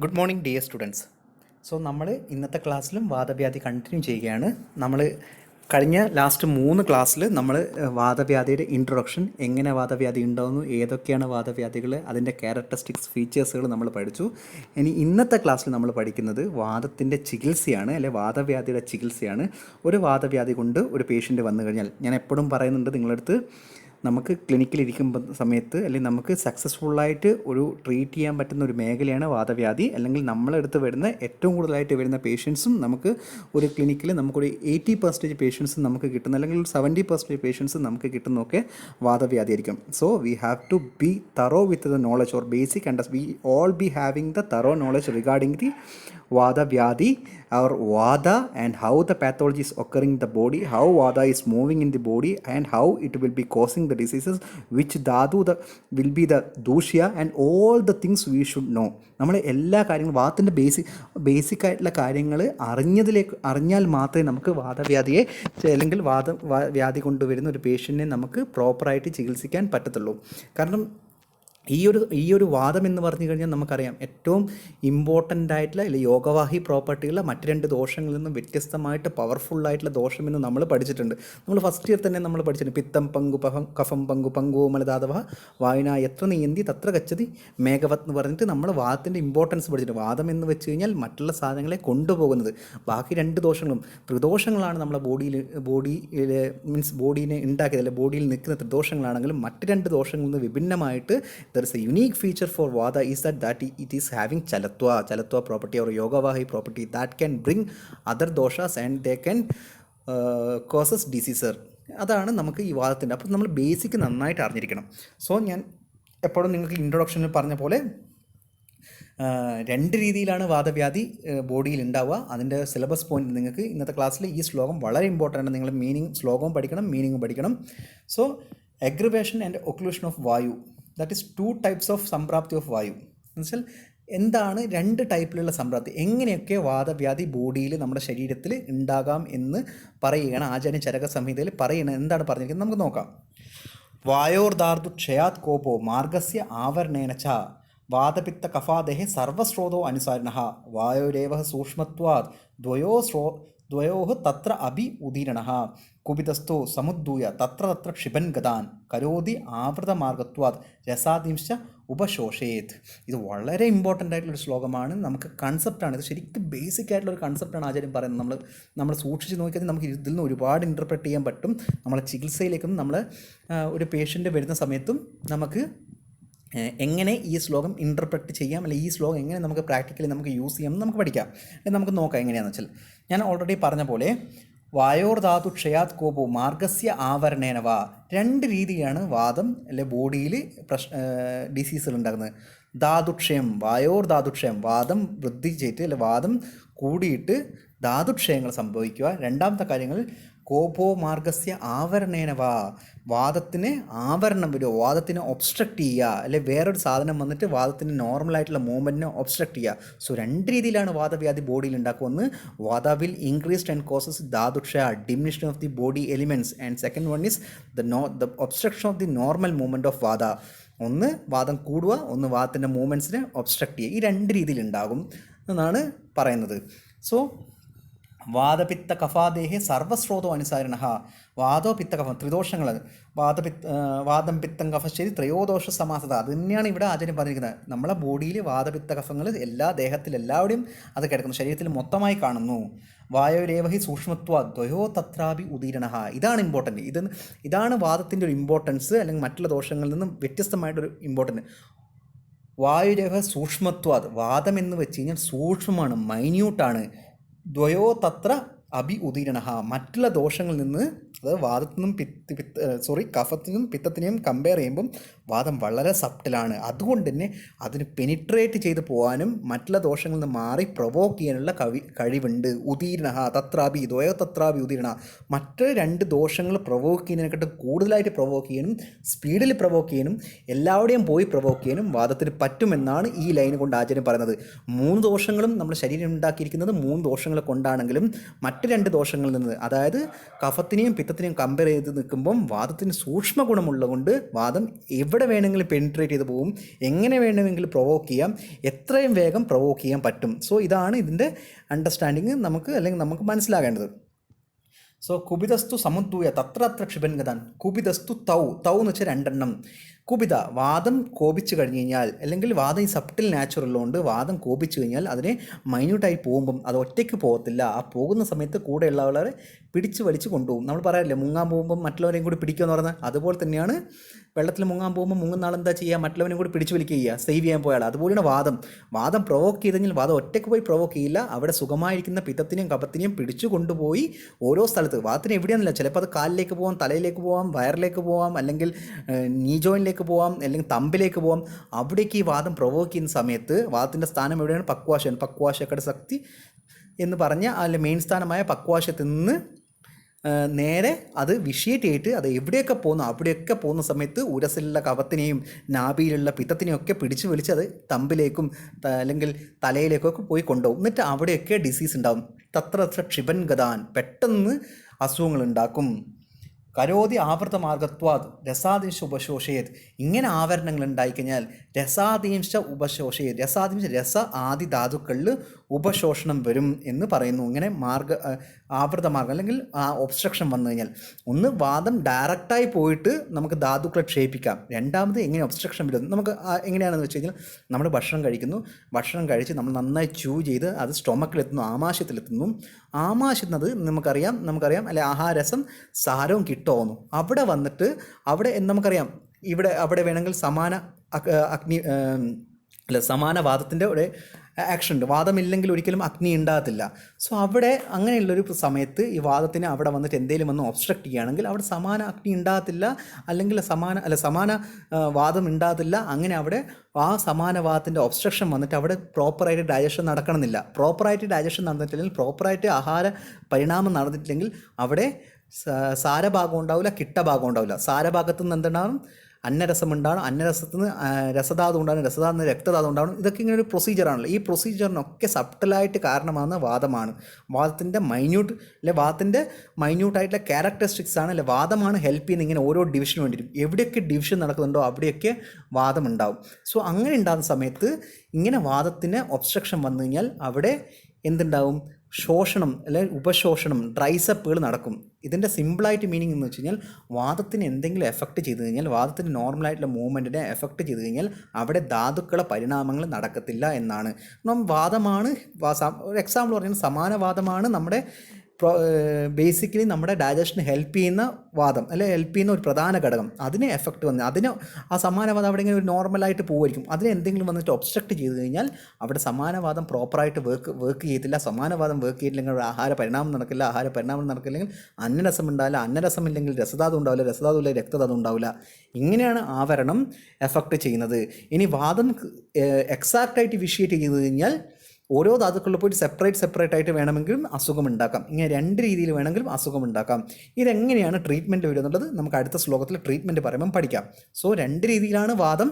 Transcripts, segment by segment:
Good morning dear students. നമ്മൾ ഇന്നത്തെ ക്ലാസ്സിലും വാദവ്യാധി കണ്ടിന്യൂ ചെയ്യുകയാണ്. നമ്മൾ കഴിഞ്ഞ ലാസ്റ്റ് 3 ക്ലാസ്സിൽ നമ്മൾ വാദവ്യാധിയുടെ ഇൻട്രൊഡക്ഷൻ, എങ്ങനെ വാദവ്യാധി ഉണ്ടാകുന്നു, ഏതൊക്കെയാണ് വാദവ്യാധികൾ, അതിൻ്റെ ക്യാരക്ടറിസ്റ്റിക്സ് ഫീച്ചേഴ്സുകൾ നമ്മൾ പഠിച്ചു. ഇനി ഇന്നത്തെ ക്ലാസ്സിൽ നമ്മൾ പഠിക്കുന്നത് വാദത്തിൻ്റെ ചികിത്സയാണ്, അല്ലെ വാദവ്യാധിയുടെ ചികിത്സയാണ്. ഒരു വാദവ്യാധി കൊണ്ട് ഒരു പേഷ്യൻ്റ് വന്നു കഴിഞ്ഞാൽ, ഞാൻ എപ്പോഴും പറയുന്നുണ്ട് നിങ്ങളടുത്ത്, നമുക്ക് ക്ലിനിക്കിലിരിക്കുമ്പോൾ സമയത്ത് അല്ലെങ്കിൽ നമുക്ക് സക്സസ്ഫുള്ളായിട്ട് ഒരു ട്രീറ്റ് ചെയ്യാൻ പറ്റുന്ന ഒരു മേഖലയാണ് വാദവ്യാധി. അല്ലെങ്കിൽ നമ്മളെടുത്ത് വരുന്ന ഏറ്റവും കൂടുതലായിട്ട് വരുന്ന പേഷ്യൻസും നമുക്ക് ഒരു ക്ലിനിക്കിൽ നമുക്കൊരു 80% പേഷ്യൻസും നമുക്ക് കിട്ടുന്ന, അല്ലെങ്കിൽ 70% പേഷ്യൻസും നമുക്ക് കിട്ടുന്നതൊക്കെ വാദവ്യാധി ആയിരിക്കും. So we have to be thorough with the knowledge or basic we all be having the thorough knowledge regarding the വാദവ്യാധി or vada and how the pathology is occurring in the body, how vada is moving in the body and how it will be causing the diseases, which dhatu will be the dusya and all the things we should know. നമ്മൾ എല്ലാ കാര്യങ്ങളും വാദത്തിൻ്റെ basic ആയിട്ടുള്ള കാര്യങ്ങൾ അറിഞ്ഞാൽ മാത്രമേ നമുക്ക് വാദവ്യാധിയെ അല്ലെങ്കിൽ വ്യാധി കൊണ്ടുവരുന്ന ഒരു പേഷ്യൻറ്റിനെ നമുക്ക് പ്രോപ്പറായിട്ട് ചികിത്സിക്കാൻ പറ്റത്തുള്ളൂ. കാരണം ഈ ഒരു വാദം എന്ന് പറഞ്ഞു കഴിഞ്ഞാൽ നമുക്കറിയാം, ഏറ്റവും ഇമ്പോർട്ടൻ്റ് ആയിട്ടുള്ള അല്ലെങ്കിൽ യോഗവാഹി പ്രോപ്പർട്ടിയുള്ള മറ്റ് 2 ദോഷങ്ങളിൽ നിന്നും വ്യത്യസ്തമായിട്ട് പവർഫുള്ളായിട്ടുള്ള ദോഷമെന്ന് നമ്മൾ പഠിച്ചിട്ടുണ്ട്. നമ്മൾ ഫസ്റ്റ് ഇയർ തന്നെ നമ്മൾ പഠിച്ചിട്ടുണ്ട്. പിത്തം പങ്കു കഫം പങ്കു പങ്കുവോ മലധാതവ വായന എത്ര നീന്തി തത്ര ഗച്ഛതി മേഘവത് എന്ന് പറഞ്ഞിട്ട് നമ്മൾ വാദത്തിൻ്റെ ഇമ്പോർട്ടൻസ് പഠിച്ചിട്ടുണ്ട്. വാദം എന്ന് വെച്ച് കഴിഞ്ഞാൽ മറ്റുള്ള സാധനങ്ങളെ കൊണ്ടുപോകുന്നത്. ബാക്കി 2 ദോഷങ്ങളും ത്രിദോഷങ്ങളാണ് നമ്മളെ ബോഡിയിൽ മീൻസ് ബോഡീനെ ഉണ്ടാക്കിയത്, അല്ലെങ്കിൽ ബോഡിയിൽ നിൽക്കുന്ന ത്രിദോഷങ്ങളാണെങ്കിലും മറ്റ് 2 ദോഷങ്ങളിൽ നിന്ന് വിഭിന്നമായിട്ട് there is a unique feature for vada is that it is having chalatwa property or yogavahi property that can bring other doshas and they can causes diseases. അതാണ് നമുക്ക് ഈ വാദത്തിൻ്റെ. അപ്പോൾ നമ്മൾ ബേസിക് നന്നായിട്ട് അറിഞ്ഞിരിക്കണം. സോ ഞാൻ എപ്പോഴും നിങ്ങൾക്ക് ഇൻട്രൊഡക്ഷനിൽ പറഞ്ഞ പോലെ 2 രീതിയിലാണ് വാദവ്യാധി ബോഡിയിൽ ഉണ്ടാവുക. അതിൻ്റെ സിലബസ് പോയിന്റ് നിങ്ങൾക്ക് ഇന്നത്തെ ക്ലാസ്സിൽ ഈ ശ്ലോകം വളരെ ഇമ്പോർട്ടൻ്റ് ആണ്. നിങ്ങൾ ശ്ലോകവും പഠിക്കണം, മീനിങ്ങും പഠിക്കണം. So aggravation and occlusion of വായു, ദാറ്റ് ഈസ് 2 types ഓഫ് സംപ്രാപ്തി ഓഫ് വായു. എന്നുവെച്ചാൽ എന്താണ് 2 ടൈപ്പിലുള്ള സംപ്രാപ്തി, എങ്ങനെയൊക്കെ വാദവ്യാധി ബോഡിയിൽ നമ്മുടെ ശരീരത്തിൽ ഉണ്ടാകാം എന്ന് പറയുകയാണ് ആചാര്യ ചരക സംഹിതയിൽ പറയുന്നത്. എന്താണ് പറഞ്ഞിരിക്കുന്നത് നമുക്ക് നോക്കാം. വായോർദാർദു ക്ഷയാത് കോപോ മാർഗസ്യ ആവരണേന ച വാദപിത്ത കഫാദേഹ സർവസ്രോതോ അനുസാരിണഃ വായോരേവ സൂക്ഷ്മത്വാത് ദ്വയോഃ തത്ര അഭി ഉദീരണഃ കുപിതസ്ഥോ സമുദ്ദൂയ തത്ര ക്ഷിപൻ ഗതാൻ കരോതി ആവൃതമാർഗത്വാത് രസാദിംശ ഉപശോഷേത്. ഇത് വളരെ ഇമ്പോർട്ടൻ്റ് ആയിട്ടുള്ളൊരു ശ്ലോകമാണ്. നമുക്ക് കൺസെപ്റ്റാണ് ഇത്, ശരിക്കും ബേസിക് ആയിട്ടുള്ളൊരു കൺസെപ്റ്റാണ് ആചാര്യം പറയുന്നത്. നമ്മൾ സൂക്ഷിച്ച് നോക്കിയാൽ നമുക്ക് ഇതിൽ നിന്ന് ഒരുപാട് ഇൻ്റർപ്രറ്റ് ചെയ്യാൻ പറ്റും. നമ്മളെ ചികിത്സയിലേക്കും നമ്മൾ ഒരു പേഷ്യൻ്റ് വരുന്ന സമയത്തും നമുക്ക് എങ്ങനെ ഈ ശ്ലോകം ഇൻ്റർപ്രറ്റ് ചെയ്യാം, അല്ലെങ്കിൽ ഈ ശ്ലോകം എങ്ങനെ നമുക്ക് പ്രാക്ടിക്കലി നമുക്ക് യൂസ് ചെയ്യാം നമുക്ക് പഠിക്കാം. നമുക്ക് നോക്കാം എങ്ങനെയാണെന്ന് വെച്ചാൽ. ഞാൻ ഓൾറെഡി പറഞ്ഞ പോലെ വായോർധാതു ക്ഷയാത് കോപോ മാർഗസ്യ ആവരണേനവ, 2 രീതിയാണ് വാദം അല്ലെ ബോഡിയിൽ ഡിസീസുകൾ ഉണ്ടാകുന്നത്. ധാതുക്ഷയം, വായോർധാതുക്ഷയം, വാദം വൃദ്ധി ചെയ്തിട്ട് അല്ലെ വാദം കൂടിയിട്ട് ധാതുക്ഷയങ്ങൾ സംഭവിക്കുക. രണ്ടാമത്തെ കാര്യങ്ങൾ കോപോ മാർഗസ്യ ആവരണേനവ, വാദത്തിന് ആവരണം വരിക, വാദത്തിനെ ഒബ്സ്ട്രക്റ്റ് ചെയ്യുക, അല്ലെ വേറൊരു സാധനം വന്നിട്ട് വാദത്തിന് നോർമലായിട്ടുള്ള മൂവ്മെൻറ്റിനെ ഒബ്സ്ട്രക്റ്റ് ചെയ്യുക. സോ 2 രീതിയിലാണ് വാദവ്യാധി ബോഡിയിൽ ഉണ്ടാക്കുമെന്ന്. വാദ വിൽ ഇൻക്രീസ്ഡ് ആൻഡ് കോസസ് ധാതുക്ഷയ, diminution of the body elements, and second one is the obstruction of the normal movement of വാദ. ഒന്ന് വാദം കൂടുക, ഒന്ന് വാദത്തിൻ്റെ മൂവ്മെൻറ്റ്സിനെ ഒബ്സ്ട്രക്റ്റ് ചെയ്യുക. ഈ 2 രീതിയിലുണ്ടാകും എന്നാണ് പറയുന്നത്. സോ വാദപിത്ത കഫാദേഹേ സർവസ്രോതോ അനുസാരിണഃ, വാദോ പിത്ത കഫം ത്രിദോഷങ്ങൾ, വാദം പിത്തം കഫശ്ശേരി ത്രയോദോഷ സമാസത. അത് തന്നെയാണ് ഇവിടെ ആചാര്യം പറഞ്ഞിരിക്കുന്നത്. നമ്മളെ ബോഡിയിൽ വാദപിത്ത കഫങ്ങൾ എല്ലാവിടെയും അത് കിടക്കുന്നു, ശരീരത്തിൽ മൊത്തമായി കാണുന്നു. വായോരേവഹി സൂക്ഷ്മത്വ ദ്വയോ തത്രാഭി ഉദീരണഃ, ഇതാണ് ഇമ്പോർട്ടൻറ്റ്. ഇതാണ് വാദത്തിൻ്റെ ഒരു ഇമ്പോർട്ടൻസ്, അല്ലെങ്കിൽ മറ്റുള്ള ദോഷങ്ങളിൽ നിന്നും വ്യത്യസ്തമായിട്ടൊരു ഇമ്പോർട്ടൻറ്റ്. വായുരേവ സൂക്ഷ്മത്വാത്, വാദം എന്ന് വെച്ച് കഴിഞ്ഞാൽ സൂക്ഷ്മമാണ്, മൈന്യൂട്ടാണ്. ദ്വയോ തത്ര അഭി ഉദീരണഃ, മറ്റുള്ള ദോഷങ്ങളിൽ നിന്ന്, അതായത് വാദത്തിനും കഫത്തിനും പിത്തത്തിനെയും കമ്പയർ ചെയ്യുമ്പം വാദം വളരെ സബ്റ്റിലാണ്. അതുകൊണ്ട് തന്നെ അതിന് പെനിട്രേറ്റ് ചെയ്ത് പോകാനും മറ്റുള്ള ദോഷങ്ങളിൽ നിന്ന് മാറി പ്രൊവോക്ക് ചെയ്യാനുള്ള കഴിവുണ്ട്. ഉദീരണഃ തത്രാഭി ദ്വയോ തത്രാഭി ഉദീരണ, മറ്റ് 2 ദോഷങ്ങൾ പ്രൊവോക്ക് ചെയ്യുന്നതിനെക്കാട്ടും കൂടുതലായിട്ട് പ്രൊവോക്ക് ചെയ്യാനും സ്പീഡിൽ പ്രൊവോക്ക് ചെയ്യാനും എല്ലാവരുടെയും പോയി പ്രൊവോക്ക് ചെയ്യാനും വാദത്തിന് പറ്റുമെന്നാണ് ഈ ലൈൻ കൊണ്ട് ആചാര്യം പറയുന്നത്. 3 ദോഷങ്ങളും നമ്മുടെ ശരീരം ഉണ്ടാക്കിയിരിക്കുന്നത് 3 ദോഷങ്ങൾ കൊണ്ടാണെങ്കിലും മറ്റ് മറ്റ് 2 ദോഷങ്ങളിൽ നിന്ന്, അതായത് കഫത്തിനെയും പിത്തത്തിനെയും കമ്പയർ ചെയ്ത് നിൽക്കുമ്പം വാദത്തിന് സൂക്ഷ്മ ഗുണമുള്ളതുകൊണ്ട് വാദം എവിടെ വേണമെങ്കിലും പെനിട്രേറ്റ് ചെയ്ത് പോകും, എങ്ങനെ വേണമെങ്കിലും പ്രൊവോക്ക് ചെയ്യാം, എത്രയും വേഗം പ്രൊവോക്ക് ചെയ്യാൻ പറ്റും. സോ ഇതാണ് ഇതിൻ്റെ അണ്ടർസ്റ്റാൻഡിങ് നമുക്ക് മനസ്സിലാകേണ്ടത്. സോ കുപിതസ്തു സമുദ്ദൂയ തത്ര ക്ഷിപൻ ഗതാൻ. കുപിതസ്തു തൗ എന്ന് വെച്ചാൽ 2 എണ്ണം. കുപിത വാദം കോപിച്ച് കഴിഞ്ഞ് കഴിഞ്ഞാൽ, അല്ലെങ്കിൽ വാദം ഈ സബ്ട്ടിൽ നാച്ചുറലുകൊണ്ട് വാദം കോപിച്ച് കഴിഞ്ഞാൽ അതിനെ മൈന്യൂട്ടായി പോകുമ്പം അത് ഒറ്റയ്ക്ക് പോകത്തില്ല. ആ പോകുന്ന സമയത്ത് കൂടെയുള്ളവരെ പിടിച്ച് വലിച്ച് കൊണ്ടുപോകും. നമ്മൾ പറയാറില്ലേ, മുങ്ങാൻ പോകുമ്പം മറ്റുള്ളവരെയും കൂടി പിടിക്കുമെന്ന് പറഞ്ഞാൽ, അതുപോലെ തന്നെയാണ് വെള്ളത്തിൽ മുങ്ങാൻ പോകുമ്പോൾ മുങ്ങുന്ന ആൾ എന്താ ചെയ്യുക, മറ്റുള്ളവരെയും കൂടി പിടിച്ച് വലിക്കുക ചെയ്യുക, സേവ് ചെയ്യാൻ പോയാൽ. അതുപോലെയാണ് വാദം പ്രൊവോക്ക് ചെയ്ത് കഴിഞ്ഞാൽ വാദം ഒറ്റയ്ക്ക് പോയി പ്രൊവോക്ക് ചെയ്യില്ല, അവിടെ സുഖമായിരിക്കുന്ന പിത്തത്തിനെയും കഫത്തിനെയും പിടിച്ചു കൊണ്ടുപോയി ഓരോ സ്ഥലത്ത്, വാദത്തിന് എവിടെയാണെന്നില്ല, ചിലപ്പോൾ അത് കാലിലേക്ക് പോകാം, തലയിലേക്ക് പോകാം, വയറിലേക്ക് പോകാം, അല്ലെങ്കിൽ നീ ജോയിനിലേക്ക് പോകാം, അല്ലെങ്കിൽ തമ്പിലേക്ക് പോകാം. അവിടേക്ക് ഈ വാദം പ്രൊവോക്ക് ചെയ്യുന്ന സമയത്ത് വാദത്തിൻ്റെ സ്ഥാനം എവിടെയാണ്? പക്വാശക്കട ശക്തി എന്ന് പറഞ്ഞ അതിലെ മെയിൻ സ്ഥാനമായ പക്വാശത്തിൽ നിന്ന് നേരെ അത് വിഷിയേറ്റ് ചെയ്തിട്ട് അത് എവിടെയൊക്കെ പോകുന്ന സമയത്ത് ഉരസിലുള്ള കഫത്തിനെയും നാഭിയിലുള്ള പിത്തത്തിനെയും ഒക്കെ പിടിച്ച് വലിച്ച് അത് തമ്പിലേക്കും അല്ലെങ്കിൽ തലയിലേക്കൊക്കെ പോയി കൊണ്ടുപോകും. എന്നിട്ട് അവിടെയൊക്കെ ഡിസീസ് ഉണ്ടാകും. തത്ര ക്ഷിപൻ ഗതാൻ, പെട്ടെന്ന് അസുഖങ്ങൾ ഉണ്ടാക്കും. കരോതി ആവൃതമാർഗത്വാത് രസാദീംശ ഉപശോഷയത്. ഇങ്ങനെ ആവരണങ്ങൾ ഉണ്ടായിക്കഴിഞ്ഞാൽ രസാദീംശ ഉപശോഷയത്, രസ ആദി ധാതുക്കളിൽ ഉപശോഷണം വരും എന്ന് പറയുന്നു. ഇങ്ങനെ ആവൃതമാർഗം അല്ലെങ്കിൽ ഒബ്സ്ട്രക്ഷൻ വന്നു കഴിഞ്ഞാൽ, ഒന്ന് വാദം ഡയറക്റ്റായി പോയിട്ട് നമുക്ക് ധാതുക്കളെ ക്ഷയിപ്പിക്കാം. രണ്ടാമത് എങ്ങനെ ഒബ്സ്ട്രക്ഷൻ വരും, നമുക്ക് എങ്ങനെയാണെന്ന് വെച്ച് കഴിഞ്ഞാൽ, നമ്മൾ ഭക്ഷണം കഴിച്ച് നമ്മൾ നന്നായി ചൂ ചെയ്ത് അത് സ്റ്റൊമക്കിലെത്തുന്നു, ആമാശയത്തിലെത്തുന്നു. ആമാശയുന്നത് നമുക്കറിയാം അല്ലെ, ആഹാരസം സാരവും കിട്ടുമെന്നു. അവിടെ വന്നിട്ട് നമുക്കറിയാം അവിടെ വേണമെങ്കിൽ സമാന വാദത്തിൻ്റെ ഒരു ആക്ഷൻ ഉണ്ട്. വാദമില്ലെങ്കിൽ ഒരിക്കലും അഗ്നി ഉണ്ടാകത്തില്ല. സോ അവിടെ അങ്ങനെയുള്ളൊരു സമയത്ത് ഈ വാദത്തിന് അവിടെ വന്നിട്ട് എന്തെങ്കിലും വന്ന് ഒബ്സ്ട്രക്റ്റ് ചെയ്യുകയാണെങ്കിൽ അവിടെ സമാന അഗ്നി ഉണ്ടാകത്തില്ല, അല്ലെങ്കിൽ സമാന വാദം ഉണ്ടാകത്തില്ല. അങ്ങനെ അവിടെ ആ സമാന വാദത്തിൻ്റെ ഒബ്സ്ട്രക്ഷൻ വന്നിട്ട് അവിടെ പ്രോപ്പറായിട്ട് ഡൈജഷൻ നടക്കണമെന്നില്ല. പ്രോപ്പറായിട്ട് ഡൈജഷൻ നടന്നിട്ടില്ലെങ്കിൽ, പ്രോപ്പറായിട്ട് ആഹാര പരിണാമം നടന്നിട്ടില്ലെങ്കിൽ അവിടെ സാരഭാഗം ഉണ്ടാവില്ല, കിട്ടഭാഗം ഉണ്ടാവില്ല. സാരഭാഗത്തു നിന്ന് എന്തുണ്ടാകും? അന്നരസം ഉണ്ടാവണം, അന്നരസത്തിൽ നിന്ന് രസധാതു ഉണ്ടാവണം, രസധാതു നിന്ന് രക്തധാതു ഉണ്ടാവണം. ഇതൊക്കെ ഇങ്ങനെ ഒരു പ്രൊസീജിയറാണല്ലോ. ഈ പ്രൊസീജിയറിനൊക്കെ സബ്റ്റലായിട്ട് കാരണമാകുന്ന വാദമാണ്. വാദത്തിൻ്റെ മൈന്യൂട്ടായിട്ടുള്ള ക്യാരക്ടറിസ്റ്റിക്സ് ആണ്, അല്ലെ വാദമാണ് ഹെൽപ്പ് ചെയ്യുന്ന ഇങ്ങനെ ഓരോ ഡിവിഷന് വേണ്ടിയിട്ടും. എവിടെയൊക്കെ ഡിവിഷൻ നടക്കുന്നുണ്ടോ അവിടെയൊക്കെ വാദം ഉണ്ടാവും. സോ അങ്ങനെ ഉണ്ടാകുന്ന സമയത്ത് ഇങ്ങനെ വാദത്തിന് ഒബ്സ്ട്രക്ഷൻ വന്നു കഴിഞ്ഞാൽ അവിടെ എന്തുണ്ടാവും? ശോഷണം അല്ലെങ്കിൽ ഉപശോഷണം, ഡ്രൈസപ്പുകൾ നടക്കും. ഇതിൻ്റെ സിമ്പിളായിട്ട് മീനിങ് എന്ന് വെച്ച് കഴിഞ്ഞാൽ, വാദത്തിന് എന്തെങ്കിലും എഫക്റ്റ് ചെയ്ത് കഴിഞ്ഞാൽ, വാദത്തിന് നോർമലായിട്ടുള്ള മൂവ്മെൻറ്റിനെ എഫക്റ്റ് ചെയ്ത് കഴിഞ്ഞാൽ അവിടെ ധാതുക്കളെ പരിണാമങ്ങൾ നടക്കത്തില്ല എന്നാണ്. വാദമാണ് ഒരു എക്സാമ്പിൾ പറയുന്നത്, സമാനവാദമാണ് നമ്മുടെ ബേസിക്കലി നമ്മുടെ ഡൈജഷന് ഹെൽപ്പ് ചെയ്യുന്ന വാദം, അല്ലെങ്കിൽ ഹെൽപ്പ് ചെയ്യുന്ന ഒരു പ്രധാന ഘടകം. അതിനെ എഫക്റ്റ് വന്ന് ആ സമാനവാദം അവിടെ ഇങ്ങനെ ഒരു നോർമലായിട്ട് പോകുമായിരിക്കും. അതിനെ എന്തെങ്കിലും വന്നിട്ട് ഒബ്സ്ട്രക്റ്റ് ചെയ്ത് കഴിഞ്ഞാൽ അവിടെ സമാനവാദം പ്രോപ്പറായിട്ട് വർക്ക് ചെയ്യത്തില്ല. സമാനവാദം വർക്ക് ചെയ്തില്ലെങ്കിൽ അവിടെ ആഹാര പരിണാമം നടക്കില്ലെങ്കിൽ അന്നരസം ഉണ്ടാവില്ല, അന്നരസം ഇല്ലെങ്കിൽ രസധാതു ഉണ്ടാവില്ല, രസധാതു ഇല്ലെങ്കിൽ രക്തധാതു ഉണ്ടാവില്ല. ഇങ്ങനെയാണ് ആവരണം എഫക്റ്റ് ചെയ്യുന്നത്. ഇനി വാദം എക്സാക്റ്റായിട്ട് വിഷിയേറ്റ് ചെയ്ത് കഴിഞ്ഞാൽ ഓരോ ധാതുക്കളിൽ പോയിട്ട് സെപ്പറേറ്റ് ആയിട്ട് വേണമെങ്കിലും അസുഖം ഉണ്ടാക്കാം. ഇങ്ങനെ 2 രീതിയിൽ വേണമെങ്കിലും അസുഖം ഉണ്ടാക്കാം. ഇതെങ്ങനെയാണ് ട്രീറ്റ്മെൻറ്റ് വരിക എന്നുള്ളത് നമുക്ക് അടുത്ത ശ്ലോകത്തിൽ ട്രീറ്റ്മെൻറ്റ് പറയുമ്പം പഠിക്കാം. സോ 2 രീതിയിലാണ് വാദം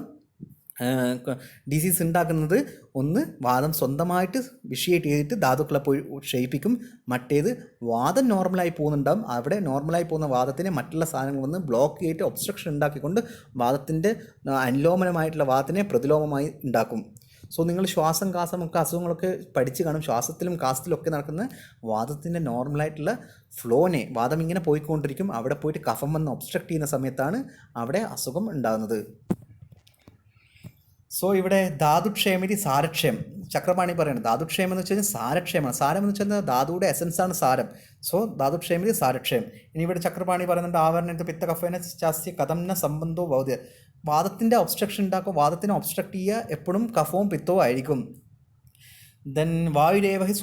ഡിസീസ് ഉണ്ടാക്കുന്നത്. ഒന്ന്, വാദം സ്വന്തമായിട്ട് വിഷിയേറ്റ് ചെയ്തിട്ട് ധാതുക്കളെ പോയി ക്ഷയിപ്പിക്കും. മറ്റേത് വാദം നോർമലായി പോകുന്നുണ്ടാകും, അവിടെ നോർമലായി പോകുന്ന വാദത്തിനെ മറ്റുള്ള സാധനങ്ങൾ വന്ന് ബ്ലോക്ക് ചെയ്തിട്ട് ഒബ്സ്ട്രക്ഷൻ ഉണ്ടാക്കിക്കൊണ്ട് വാദത്തിൻ്റെ അനുലോമനമായിട്ടുള്ള വാദത്തിനെ പ്രതിലോമമായി ഉണ്ടാക്കും. സോ നിങ്ങൾ ശ്വാസം കാസമൊക്കെ അസുഖങ്ങളൊക്കെ പഠിച്ച് കാണും. ശ്വാസത്തിലും കാസത്തിലൊക്കെ നടക്കുന്ന വാദത്തിൻ്റെ നോർമലായിട്ടുള്ള ഫ്ലോനെ, വാദം ഇങ്ങനെ പോയിക്കൊണ്ടിരിക്കും, അവിടെ പോയിട്ട് കഫം വന്ന് ഒബ്സ്ട്രക്റ്റ് ചെയ്യുന്ന സമയത്താണ് അവിടെ അസുഖം ഉണ്ടാകുന്നത്. സോ ഇവിടെ ധാതുക്ഷേമിതി സാരക്ഷയം ചക്രപാണി പറയുന്നത്. ധാതുക്ഷയം എന്ന് വെച്ച് കഴിഞ്ഞാൽ സാരക്ഷയമാണ്. സാരം എന്ന് വെച്ചാൽ ധാതുയുടെ എസൻസാണ് സാരം. സോ ധാതുക്ഷേമിതി സാരക്ഷയം. ഇനി ഇവിടെ ചക്രപാണി പറയുന്നുണ്ട്, ആവരണ പിത്ത കഫേന ചാസ്യ കഥംന സംബന്ധോ ഭൗതിക. വാദത്തിൻ്റെ ഒബ്സ്ട്രക്ഷൻ ഉണ്ടാക്കും, വാദത്തിനെ ഒബ്സ്ട്രക്റ്റ് ചെയ്യുക എപ്പോഴും കഫവും പിത്തവും ആയിരിക്കും. ദെൻ വായുരേവഹി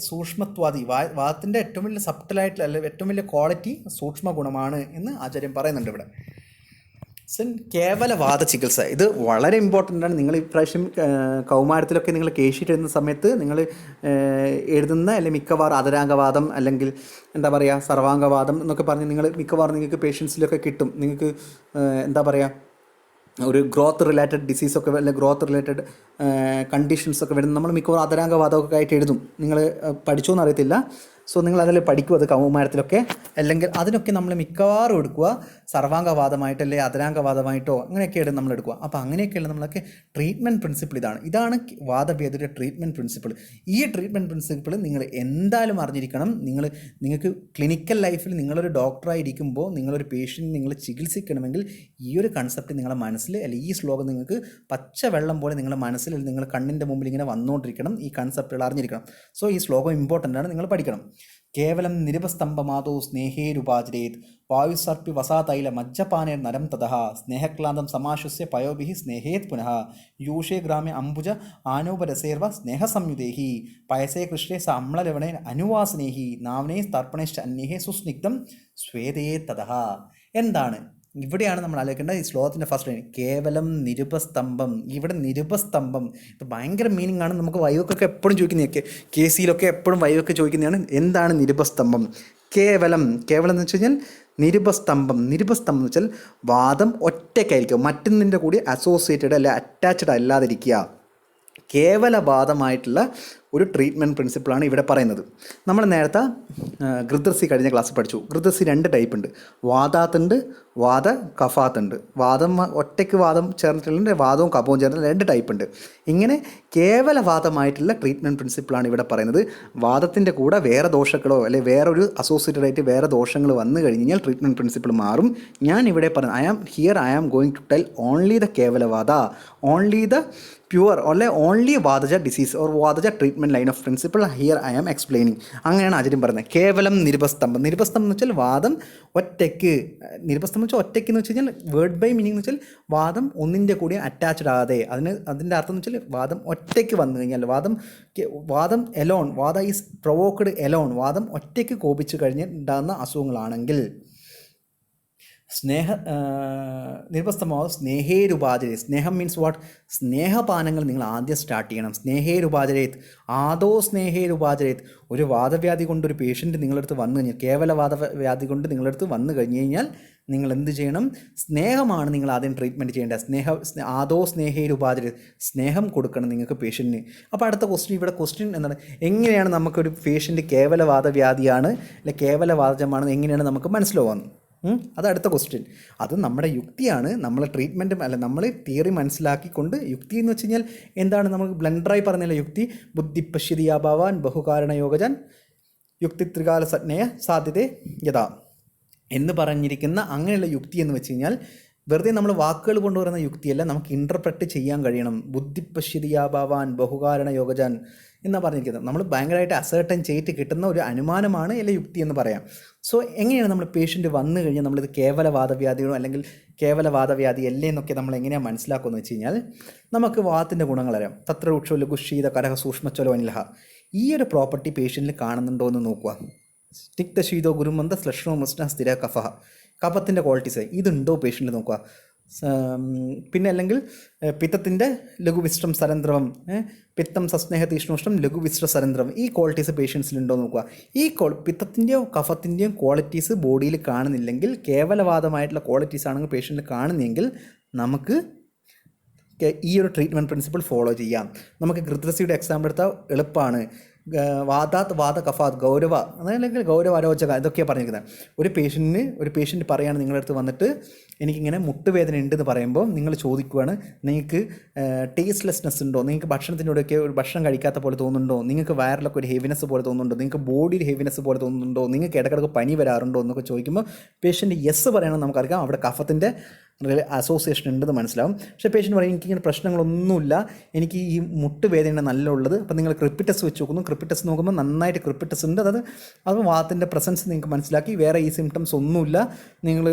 സൂക്ഷ്മത്വാദി. വാദത്തിൻ്റെ ഏറ്റവും വലിയ സബ്റ്റലായിട്ടുള്ള അല്ലെങ്കിൽ ഏറ്റവും വലിയ ക്വാളിറ്റി സൂക്ഷ്മ ഗുണമാണ് എന്ന് ആചാര്യൻ പറയുന്നുണ്ട് ഇവിടെ. കേവല വാദ ചികിത്സ ഇത് വളരെ ഇമ്പോർട്ടൻ്റ് ആണ്. നിങ്ങൾ ഇപ്രാവശ്യം കൗമാരത്തിലൊക്കെ നിങ്ങൾ കേശിട്ട് എഴുതുന്ന സമയത്ത് നിങ്ങൾ എഴുതുന്ന അല്ലെങ്കിൽ മിക്കവാറും അതരാംഗവാദം അല്ലെങ്കിൽ എന്താ പറയുക സർവാംഗവാദം എന്നൊക്കെ പറഞ്ഞ് നിങ്ങൾ മിക്കവാറും നിങ്ങൾക്ക് പേഷ്യൻസിലൊക്കെ കിട്ടും. നിങ്ങൾക്ക് എന്താ പറയുക ഒരു ഗ്രോത്ത് റിലേറ്റഡ് ഡിസീസൊക്കെ അല്ലെങ്കിൽ ഗ്രോത്ത് റിലേറ്റഡ് കണ്ടീഷൻസൊക്കെ വരുന്ന നമ്മൾ മിക്കവാറും അതരാംഗവാദമൊക്കെ ആയിട്ട് എഴുതും. നിങ്ങൾ പഠിച്ചോന്ന് അറിയത്തില്ല. സോ നിങ്ങൾ അതിൽ പഠിക്കും അത് കൗമാരത്തിലൊക്കെ. അല്ലെങ്കിൽ അതിനൊക്കെ നമ്മൾ മിക്കവാറും എടുക്കുക സർവാംഗവാദമായിട്ടോ അല്ലെങ്കിൽ അധരാംഗവാദമായിട്ടോ അങ്ങനെയൊക്കെയാണ് നമ്മൾ എടുക്കുക. അപ്പോൾ അങ്ങനെയൊക്കെയുള്ള നമ്മളൊക്കെ ട്രീറ്റ്മെൻറ്റ് പ്രിൻസിപ്പിൾ ഇതാണ് വാദഭേദയുടെ ട്രീറ്റ്മെൻറ്റ് പ്രിൻസിപ്പിൾ. ഈ ട്രീറ്റ്മെൻറ്റ് പ്രിൻസിപ്പിൾ നിങ്ങൾ എന്തായാലും അറിഞ്ഞിരിക്കണം. നിങ്ങൾക്ക് ക്ലിനിക്കൽ ലൈഫിൽ നിങ്ങളൊരു ഡോക്ടറായിരിക്കുമ്പോൾ നിങ്ങളൊരു പേഷ്യൻറ്റ് നിങ്ങൾ ചികിത്സിക്കണമെങ്കിൽ ഈ ഒരു കൺസെപ്റ്റ് നിങ്ങളുടെ മനസ്സിൽ, അല്ലെങ്കിൽ ഈ ശ്ലോകം നിങ്ങൾക്ക് പച്ചവെള്ളം പോലെ നിങ്ങളുടെ മനസ്സിൽ, നിങ്ങൾ കണ്ണിൻ്റെ മുമ്പിൽ ഇങ്ങനെ വന്നുകൊണ്ടിരിക്കണം. ഈ കൺസെപ്റ്റുകൾ അറിഞ്ഞിരിക്കണം. സോ ഈ ശ്ലോകം ഇമ്പോർട്ടൻ്റ് ആണ്, നിങ്ങൾ പഠിക്കണം. കേവലം നിരുപസ്തംഭമാതോ സ്നേഹേരുപാചരേത് വായുസർപ്പി വസാതൈല മജ്ജപാനേർ നരം തതഃ സ്നേഹക്ലാന്തം സമാശ്വസ്യ പയോഭിः സ്നേഹേത് പുനഃ യൂഷേ ഗ്രാമ്യ അംബുജ ആനോപരസേർവ സ്നേഹസംയുതേഹി പയസേ കൃഷ്ണേ സ അമ്ലലവണേ അനുവാസനേഹി നാവനേ തർപ്പണേശ്ച അന്യേ സുസ്നിഗ്ധം സ്വേദയേ തതഃ. എന്താണ് ഇവിടെയാണ് നമ്മൾ ആലോചിക്കേണ്ടത്. ഈ ശ്ലോകത്തിൻ്റെ ഫസ്റ്റ് ലൈൻ കേവലം നിരുപസ്തംഭം. ഇവിടെ നിരുപസ്തംഭം ഇത് ഭയങ്കര മീനിങ് ആണ്. നമുക്ക് വൈവൊക്കെ എപ്പോഴും ചോദിക്കുന്നതൊക്കെ കേസിയിലൊക്കെ എപ്പോഴും വൈവൊക്കെ ചോദിക്കുന്നതാണ് എന്താണ് നിരുപസ്തംഭം. കേവലം എന്ന് വെച്ച് കഴിഞ്ഞാൽ നിരുപസ്തംഭം എന്ന് വെച്ചാൽ വാദം ഒറ്റയ്ക്കായിരിക്കും, മറ്റൊന്നിൻ്റെ കൂടി അസോസിയേറ്റഡ് അല്ല അറ്റാച്ച്ഡ് അല്ലാതിരിക്കുക. കേവലവാദമായിട്ടുള്ള ഒരു ട്രീറ്റ്മെൻറ്റ് പ്രിൻസിപ്പിളാണ് ഇവിടെ പറയുന്നത്. നമ്മൾ നേരത്തെ ഗൃദ്രസി കഴിഞ്ഞ ക്ലാസ്സിൽ പഠിച്ചു. ഗൃദ്രസി 2 ടൈപ്പ് ഉണ്ട്. വാദാത്തുണ്ട്, വാദ കഫാത്തുണ്ട്. വാദം ഒറ്റയ്ക്ക് വാദം ചേർന്നിട്ടുള്ള വാദവും കഫവും ചേർന്നിട്ടുള്ള 2 ടൈപ്പ് ഉണ്ട്. ഇങ്ങനെ കേവലവാദമായിട്ടുള്ള ട്രീറ്റ്മെൻറ്റ് പ്രിൻസിപ്പിളാണ് ഇവിടെ പറയുന്നത്. വാദത്തിൻ്റെ കൂടെ വേറെ ദോഷങ്ങളോ അല്ലെങ്കിൽ വേറൊരു അസോസിയേറ്റഡ് ആയിട്ട് വേറെ ദോഷങ്ങൾ വന്നു കഴിഞ്ഞ് കഴിഞ്ഞാൽ ട്രീറ്റ്മെൻറ്റ് പ്രിൻസിപ്പിൾ മാറും. ഞാൻ ഇവിടെ പറയുന്നത് I am going to tell only the കേവലവാദ, ഓൺലി ദ പ്യുവർ ഓൺലി വാദജ ഡിസീസ് ഓർ വാദജ treatment line of principle here I am explaining. അങ്ങനെയാണ് ആചാര്യം പറയുന്നത്. കേവലം നിരുപസ്തംഭം എന്ന് വെച്ചാൽ വാദം ഒറ്റയ്ക്ക്. നിരുപസ്തംഭം എന്ന് വെച്ചാൽ ഒറ്റയ്ക്ക് എന്ന് വെച്ച് കഴിഞ്ഞാൽ വേർഡ് ബൈ മീനിങ് എന്ന് വെച്ചാൽ വാദം ഒന്നിൻ്റെ കൂടി അറ്റാച്ച്ഡ് ആകാതെ. അതിൻ്റെ അർത്ഥം എന്ന് വെച്ചാൽ വാദം ഒറ്റയ്ക്ക് വന്നു കഴിഞ്ഞാൽ വാദം എലോൺ, വാദ ഈസ് പ്രൊവോക്ഡ് എലോൺ, വാദം ഒറ്റയ്ക്ക് കോപിച്ച് കഴിഞ്ഞ് ഉണ്ടാകുന്ന അസുഖങ്ങളാണെങ്കിൽ നിരുപസ്തംഭം സ്നേഹേരുപാചരേ. സ്നേഹം മീൻസ് വാട്ട്? സ്നേഹപാനങ്ങൾ നിങ്ങൾ ആദ്യം സ്റ്റാർട്ട് ചെയ്യണം. സ്നേഹേരുപാചരേത് ആദോ സ്നേഹേരുപാചരേത്. ഒരു വാദവ്യാധി കൊണ്ട് ഒരു പേഷ്യൻറ്റ് നിങ്ങളടുത്ത് വന്നു കഴിഞ്ഞാൽ, കേവല വാദവ്യാധി കൊണ്ട് നിങ്ങളടുത്ത് വന്നു കഴിഞ്ഞ് കഴിഞ്ഞാൽ നിങ്ങൾ എന്ത് ചെയ്യണം? സ്നേഹമാണ് നിങ്ങൾ ആദ്യം ട്രീറ്റ്മെൻറ്റ് ചെയ്യേണ്ടത്. ആദോ സ്നേഹേരുപാചരേത്, സ്നേഹം കൊടുക്കണം നിങ്ങൾക്ക് പേഷ്യൻറ്റിന്. അപ്പോൾ അടുത്ത ക്വസ്റ്റ്യൻ എന്താണ്? എങ്ങനെയാണ് നമുക്കൊരു പേഷ്യൻറ്റ് കേവലവാദവ്യാധിയാണ് അല്ലെ കേവലവാദമാണെന്ന് എങ്ങനെയാണ് നമുക്ക് മനസ്സിലാവുന്നത്? അത് അടുത്ത ക്വസ്റ്റ്യൻ. അത് നമ്മുടെ യുക്തിയാണ്. നമ്മൾ ട്രീറ്റ്മെൻറ്റും അല്ല, നമ്മൾ തിയറി മനസ്സിലാക്കിക്കൊണ്ട്, യുക്തി എന്ന് വെച്ച് കഴിഞ്ഞാൽ എന്താണ്? നമുക്ക് ബ്ലണ്ടറായി പറഞ്ഞില്ല യുക്തി. ബുദ്ധി പശ്യതിയാഭാവാൻ ബഹുകാരണയോഗജാൻ യുക്തി ത്രികാല സജ്ഞയ സാധ്യതേ യഥാ എന്ന് പറഞ്ഞിരിക്കുന്ന അങ്ങനെയുള്ള യുക്തി എന്ന് വെച്ച് കഴിഞ്ഞാൽ വെറുതെ നമ്മൾ വാക്കുകൾ കൊണ്ടുവരുന്ന യുക്തിയല്ല, നമുക്ക് ഇൻ്റർപ്രറ്റ് ചെയ്യാൻ കഴിയണം. ബുദ്ധി പശ്യതിയാഭാവാൻ ബഹുകാരണ യോഗജാൻ എന്നാണ് പറഞ്ഞിരിക്കുന്നത്. നമ്മൾ ഭയങ്കരമായിട്ട് അസേർട്ടൻ ചെയ്തിട്ട് കിട്ടുന്ന ഒരു അനുമാനമാണ് അല്ലെ യുക്തി എന്ന് പറയാം. സോ എങ്ങനെയാണ് നമ്മൾ പേഷ്യൻ്റ് വന്നു കഴിഞ്ഞാൽ നമ്മളിത് കേവലവാദവ്യാധിയോ അല്ലെങ്കിൽ കേവലവാദവ്യാധി അല്ലേ എന്നൊക്കെ നമ്മൾ എങ്ങനെയാണ് മനസ്സിലാക്കുമെന്ന് വെച്ച് കഴിഞ്ഞാൽ നമുക്ക് വാദത്തിൻ്റെ ഗുണങ്ങൾ അറിയാം. തത്ര വൃക്ഷോ ലഘുശീത കരഹ സൂക്ഷ്മച്ചലോ അനിലഹ. ഈ ഒരു പ്രോപ്പർട്ടി പേഷ്യൻറ്റിൽ കാണുന്നുണ്ടോ എന്ന് നോക്കുക. സ്നിഗ്ധശീതോ ഗുരുമന്ദ ശ്ലഷ്ണോ മൃഷ്ണ സ്ഥിര കഫഹ. കഫത്തിൻ്റെ ക്വാളിറ്റീസ് ഇതുണ്ടോ പേഷ്യൻ്റ് നോക്കുക. പിന്നെ അല്ലെങ്കിൽ പിത്തത്തിൻ്റെ ലഘുവിശ്രം സരന്ത്രവം, പിത്തം സസ്നേഹ തീഷ്ണോഷ്ണം ലഘുവിശ്ര സരന്ത്രവം, ഈ ക്വാളിറ്റീസ് പേഷ്യൻസിലുണ്ടോ നോക്കുക. ഈ പിത്തത്തിൻ്റെയോ കഫത്തിൻ്റെയും ക്വാളിറ്റീസ് ബോഡിയിൽ കാണുന്നില്ലെങ്കിൽ, കേവലവാദമായിട്ടുള്ള ക്വാളിറ്റീസ് ആണെങ്കിൽ പേഷ്യൻറ്റിൽ കാണുന്നെങ്കിൽ നമുക്ക് ഈ ഒരു ട്രീറ്റ്മെൻറ്റ് പ്രിൻസിപ്പിൾ ഫോളോ ചെയ്യാം. നമുക്ക് ഗൃദ്രസിയുടെ എക്സാമ്പിൾ എടുത്താൽ എളുപ്പമാണ്. വാദാത് വാദ കഫാത് ഗൗരവ അതല്ലെങ്കിൽ ഗൗരവ അരോചക ഇതൊക്കെയാണ് പറഞ്ഞിരിക്കുന്നത്. ഒരു പേഷ്യൻറ്റ് പറയുകയാണ് നിങ്ങളുടെ അടുത്ത് വന്നിട്ട് എനിക്കിങ്ങനെ മുട്ടുവേദന ഉണ്ടെന്ന് പറയുമ്പോൾ നിങ്ങൾ ചോദിക്കുകയാണ്, നിങ്ങൾക്ക് ടേസ്റ്റ്ലെസ്നെസ് ഉണ്ടോ, നിങ്ങൾക്ക് ഭക്ഷണത്തിനോടൊക്കെ ഒരു ഭക്ഷണം കഴിക്കാത്ത പോലെ തോന്നുന്നുണ്ടോ, നിങ്ങൾക്ക് വയറിലൊക്കെ ഒരു ഹെവിനെസ് പോലെ തോന്നുന്നുണ്ടോ, നിങ്ങൾക്ക് ബോഡിയിൽ ഹെവിനെസ് പോലെ തോന്നുന്നുണ്ടോ, നിങ്ങൾക്ക് ഇടയ്ക്കിടയ്ക്ക് പനി വരാറുണ്ടോ എന്നൊക്കെ ചോദിക്കുമ്പോൾ പേഷ്യൻറ്റ് യെസ് പറയണമെന്ന് നമുക്കറിയാം. അവിടെ കഫത്തിൻ്റെ അസോസിയേഷൻ ഉണ്ടെന്ന് മനസ്സിലാവും. പക്ഷേ പേഷ്യൻറ്റ് പറയും എനിക്കിങ്ങനെ പ്രശ്നങ്ങളൊന്നുമില്ല, എനിക്ക് ഈ മുട്ടുവേദന നല്ല ഉള്ളത്. അപ്പോൾ നിങ്ങൾ ക്രിപ്പിറ്റസ് വെച്ച് നോക്കുന്നു. ക്രിപ്പിറ്റസ് നോക്കുമ്പോൾ നന്നായിട്ട് ക്രിപ്പിറ്റസ് ഉണ്ട്. അത് വാദത്തിൻ്റെ പ്രസൻസ് നിങ്ങൾക്ക് മനസ്സിലാക്കി. വേറെ ഈ സിംറ്റംസ് ഒന്നുമില്ല. നിങ്ങൾ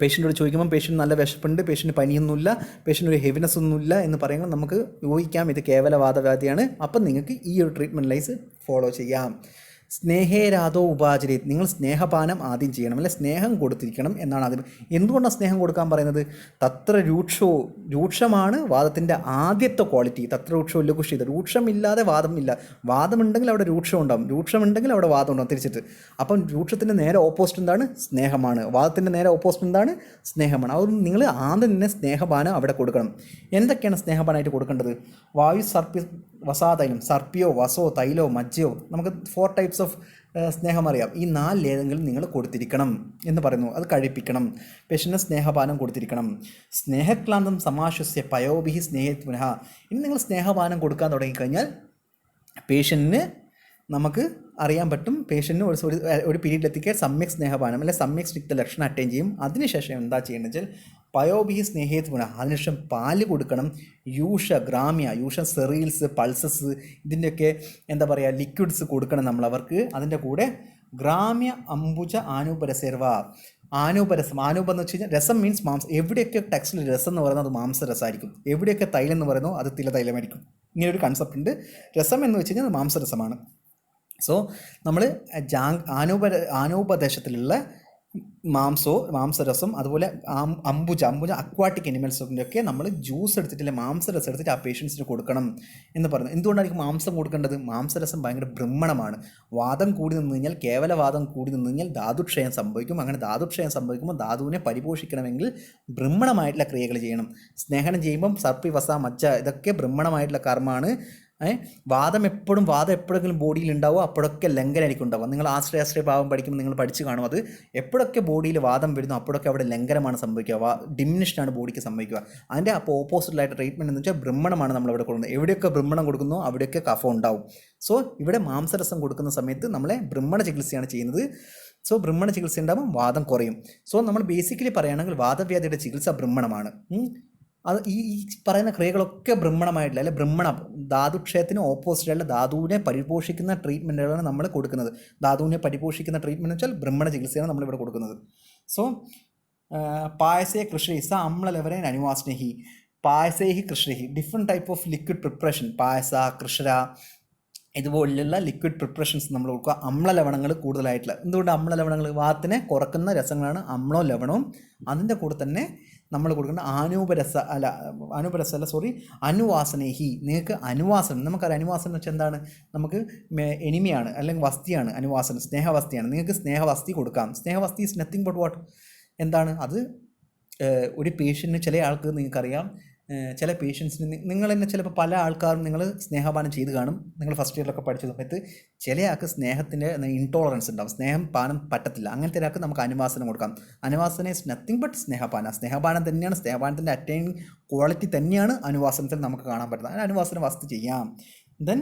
പേഷ്യൻറ്റോട് ചോദിക്കുമ്പോൾ പേഷ്യൻറ്റ് നല്ല വിശപ്പുണ്ട്, പേഷ്യൻറ്റ് പനിയൊന്നുമില്ല, പേഷ്യൻ്റ് ഒരു ഹെവിനെസ് ഒന്നുമില്ല എന്ന് പറയുമ്പോൾ നമുക്ക് ഊഹിക്കാം ഇത് കേവലവാദവ്യാധിയാണ്. അപ്പം നിങ്ങൾക്ക് ഈ ഒരു ട്രീറ്റ്മെൻറ്റ് ലൈസ് ഫോളോ ചെയ്യാം. സ്നേഹേരാധോ ഉപാചരേത്. നിങ്ങൾ സ്നേഹപാനം ആദ്യം ചെയ്യണം, അല്ലെ സ്നേഹം കൊടുത്തിരിക്കണം എന്നാണ് ആദ്യം. എന്തുകൊണ്ടാണ് സ്നേഹം കൊടുക്കാൻ പറയുന്നത്? തത്ര രൂക്ഷമാണ് വാദത്തിൻ്റെ ആദ്യത്തെ ക്വാളിറ്റി. തത്ര രൂക്ഷോ ലഘുഷീത. രൂക്ഷമില്ലാതെ വാദമില്ല. വാദമുണ്ടെങ്കിൽ അവിടെ രൂക്ഷം ഉണ്ടാകും, രൂക്ഷമുണ്ടെങ്കിൽ അവിടെ വാദം ഉണ്ടാകും തിരിച്ചിട്ട്. അപ്പം രൂക്ഷത്തിൻ്റെ നേരെ ഓപ്പോസിറ്റ് എന്താണ്? സ്നേഹമാണ്. വാദത്തിൻ്റെ നേരെ ഓപ്പോസിറ്റ് എന്താണ്? സ്നേഹമാണ്. അതുകൊണ്ട് നിങ്ങൾ ആദ്യം തന്നെ സ്നേഹപാനം അവിടെ കൊടുക്കണം. എന്തൊക്കെയാണ് സ്നേഹപാനമായിട്ട് കൊടുക്കേണ്ടത്? വസാതൈലം, സർപ്പിയോ വസോ തൈലോ മജ്ജയോ, നമുക്ക് 4 ടൈപ്സ് ഓഫ് സ്നേഹം അറിയാം. ഈ 4 ഏതെങ്കിലും നിങ്ങൾ കൊടുത്തിരിക്കണം എന്ന് പറയുന്നു. അത് കഴിപ്പിക്കണം. പേഷ്യൻറ്റിന് സ്നേഹപാനം കൊടുത്തിരിക്കണം. സ്നേഹക്ലാന്തം സമാശ്വസ്യ പയോഭിഹി സ്നേഹ പുനഃ. ഇനി നിങ്ങൾ സ്നേഹപാനം കൊടുക്കാൻ തുടങ്ങിക്കഴിഞ്ഞാൽ പേഷ്യൻറ്റിന് നമുക്ക് അറിയാൻ പറ്റും, പേഷ്യൻറ്റിന് ഒരു പീരീഡിലെത്തിക്കാൻ സമ്യക് സ്നേഹപാനം അല്ലെ സമ്യക് സ്നിഗ്ധ ലക്ഷണം അറ്റൈൻ ചെയ്യും. അതിനുശേഷം എന്താ ചെയ്യേണ്ടത് വെച്ചാൽ പയോഭിഹി സ്നേഹേത് പുനഃ, അതിനുശേഷം പാല് കൊടുക്കണം. യൂഷ ഗ്രാമ്യ, യൂഷ സെറീൽസ്, പൾസസ്, ഇതിൻ്റെയൊക്കെ എന്താ പറയുക ലിക്വിഡ്സ് കൊടുക്കണം നമ്മൾ അവർക്ക്. അതിൻ്റെ കൂടെ ഗ്രാമ്യ അംബുജ ആനൂപരസേർവ. ആനൂപരസം, ആനൂപം എന്ന് വെച്ച് കഴിഞ്ഞാൽ രസം മീൻസ് മാംസം. എവിടെയൊക്കെ ടെക്സ്റ്റിൽ രസം എന്ന് പറയുന്നത് അത് മാംസരസമായിരിക്കും, എവിടെയൊക്കെ തൈലം എന്ന് പറയുന്നു അത് തിലതൈലമായിരിക്കും. ഇങ്ങനൊരു കൺസെപ്റ്റ് ഉണ്ട്. രസം എന്ന് വെച്ച് കഴിഞ്ഞാൽ അത് മാംസരസമാണ്. സോ നമ്മൾ ആനോപദേശത്തിലുള്ള മാംസരസം, അതുപോലെ അംബുജ അക്വാട്ടിക് അനിമൽസിൻ്റെ ഒക്കെ നമ്മൾ ജ്യൂസ് എടുത്തിട്ടില്ല മാംസരസം എടുത്തിട്ട് ആ പേഷ്യൻസിന് കൊടുക്കണം എന്ന് പറയുന്നത്. എന്തുകൊണ്ടായിരിക്കും മാംസം കൊടുക്കേണ്ടത്? മാംസരസം ഭയങ്കര ബ്രഹ്മണമാണ്. വാദം കൂടി നിന്ന് കഴിഞ്ഞാൽ, കേവല വാദം കൂടി നിന്ന് കഴിഞ്ഞാൽ ധാതുക്ഷയം സംഭവിക്കും. അങ്ങനെ ധാതുക്ഷയം സംഭവിക്കുമ്പോൾ ധാതുവിനെ പരിപോഷിക്കണമെങ്കിൽ ബ്രഹ്മണമായിട്ടുള്ള ക്രിയകൾ ചെയ്യണം. സ്നേഹനം ചെയ്യുമ്പം സർപ്പി വസ മജ്ജ ഇതൊക്കെ ബ്രഹ്മണമായിട്ടുള്ള കർമ്മമാണ്. വാദം എപ്പോഴെങ്കിലും ബോഡിയിൽ ഉണ്ടാവുക, അപ്പോഴൊക്കെ ലംഘനമായിരിക്കും ഉണ്ടാവുക. നിങ്ങൾ ആശ്രയ ഭാവം പഠിക്കുമ്പോൾ നിങ്ങൾ പഠിച്ചു കാണും. അത് എപ്പോഴൊക്കെ ബോഡിയിൽ വാദം വരുന്നു അപ്പോഴൊക്കെ അവിടെ ലംഘനമാണ് സംഭവിക്കുക, ഡിമിനിഷനാണ് ബോഡിക്ക് സംഭവിക്കുക. അതിൻ്റെ അപ്പോൾ ഓപ്പോസിറ്റായിട്ട് ട്രീറ്റ്മെൻറ്റ് എന്ന് വെച്ചാൽ ബ്രഹ്മണമാണ് നമ്മളിവിടെ കൊടുക്കുന്നത്. എവിടെയൊക്കെ ബ്രഹ്മണം കൊടുക്കുന്നോ അവിടെയൊക്കെ കഫം ഉണ്ടാവും. സോ ഇവിടെ മാംസരസം കൊടുക്കുന്ന സമയത്ത് നമ്മളെ ബ്രഹ്മണ ചികിത്സയാണ് ചെയ്യുന്നത്. സോ ബ്രഹ്മണ ചികിത്സ ഉണ്ടാകുമ്പോൾ വാദം കുറയും. സോ നമ്മൾ ബേസിക്കലി പറയുകയാണെങ്കിൽ വാദവ്യാധിയുടെ ചികിത്സ ബ്രഹ്മണമാണ്. അത് ഈ പറയുന്ന ക്രിയകളൊക്കെ ബ്രഹ്മണമായിട്ടില്ല, അല്ലെ ബ്രഹ്മണം ധാതുക്ഷയത്തിന് ഓപ്പോസിറ്റായിട്ടുള്ള ധാതുവിനെ പരിപോഷിക്കുന്ന ട്രീറ്റ്മെൻറ്റുകളാണ് നമ്മൾ കൊടുക്കുന്നത്. ധാതുവിനെ പരിപോഷിക്കുന്ന ട്രീറ്റ്മെൻറ്റ് വെച്ചാൽ ബ്രഹ്മണ ചികിത്സയാണ് നമ്മളിവിടെ കൊടുക്കുന്നത്. സോ പായസേ കൃഷ്ണി സ അമ്ലലവരൻ അനുവാസ്നേഹി പായസേഹി കൃഷ്ണി, different type of liquid preparation, പായസ കൃഷ്ണ ഇതുപോലുള്ള ലിക്വിഡ് പ്രിപ്പറേഷൻസ് നമ്മൾ കൊടുക്കുക. അമ്ലലവണങ്ങൾ കൂടുതലായിട്ടുള്ള, എന്തുകൊണ്ട് അമ്ലലവണങ്ങൾ വാദത്തിനെ കുറക്കുന്ന രസങ്ങളാണ് അമ്ലവും ലവണവും. അതിൻ്റെ കൂടെ തന്നെ നമ്മൾ കൊടുക്കുന്ന അനുവാസനേഹി. നിങ്ങൾക്ക് അനുവാസനം, നമുക്കറിയാം അനുവാസനം എന്ന് വെച്ചാൽ എന്താണ്, നമുക്ക് എനിമിയാണ് അല്ലെങ്കിൽ വസ്തിയാണ് അനുവാസനം, സ്നേഹവസ്തിയാണ്. നിങ്ങൾക്ക് സ്നേഹവസ്തി കൊടുക്കാം. സ്നേഹവസ്തി ഈസ് നത്തിങ് ബട്ട് വാട്ട്, എന്താണ് അത്? ഒരു പേഷ്യൻറ്റിന് ചില ആൾക്ക് നിങ്ങൾക്കറിയാം, ചില പേഷ്യൻസിന് നിങ്ങൾ തന്നെ ചിലപ്പോൾ പല ആൾക്കാരും നിങ്ങൾ സ്നേഹപാനം ചെയ്ത് കാണും. നിങ്ങൾ ഫസ്റ്റ് ഇയറിലൊക്കെ പഠിച്ച സമയത്ത് ചില ആൾക്ക് സ്നേഹത്തിൻ്റെ ഇൻടോളറൻസ് ഉണ്ടാവും, സ്നേഹം പാനം പറ്റത്തില്ല. അങ്ങനത്തെ ഒരാൾക്ക് നമുക്ക് അനുവാസനം കൊടുക്കാം. അനുവാസന ഈസ് നത്തിങ് ബട്ട് സ്നേഹപാനം തന്നെയാണ്. സ്നേഹപാനത്തിൻ്റെ അറ്റൈനിങ് ക്വാളിറ്റി തന്നെയാണ് അനുവാസനത്തിൽ നമുക്ക് കാണാൻ പറ്റുന്നത്. അതിന് അനുവാസന വസ്തു ചെയ്യാം. ദെൻ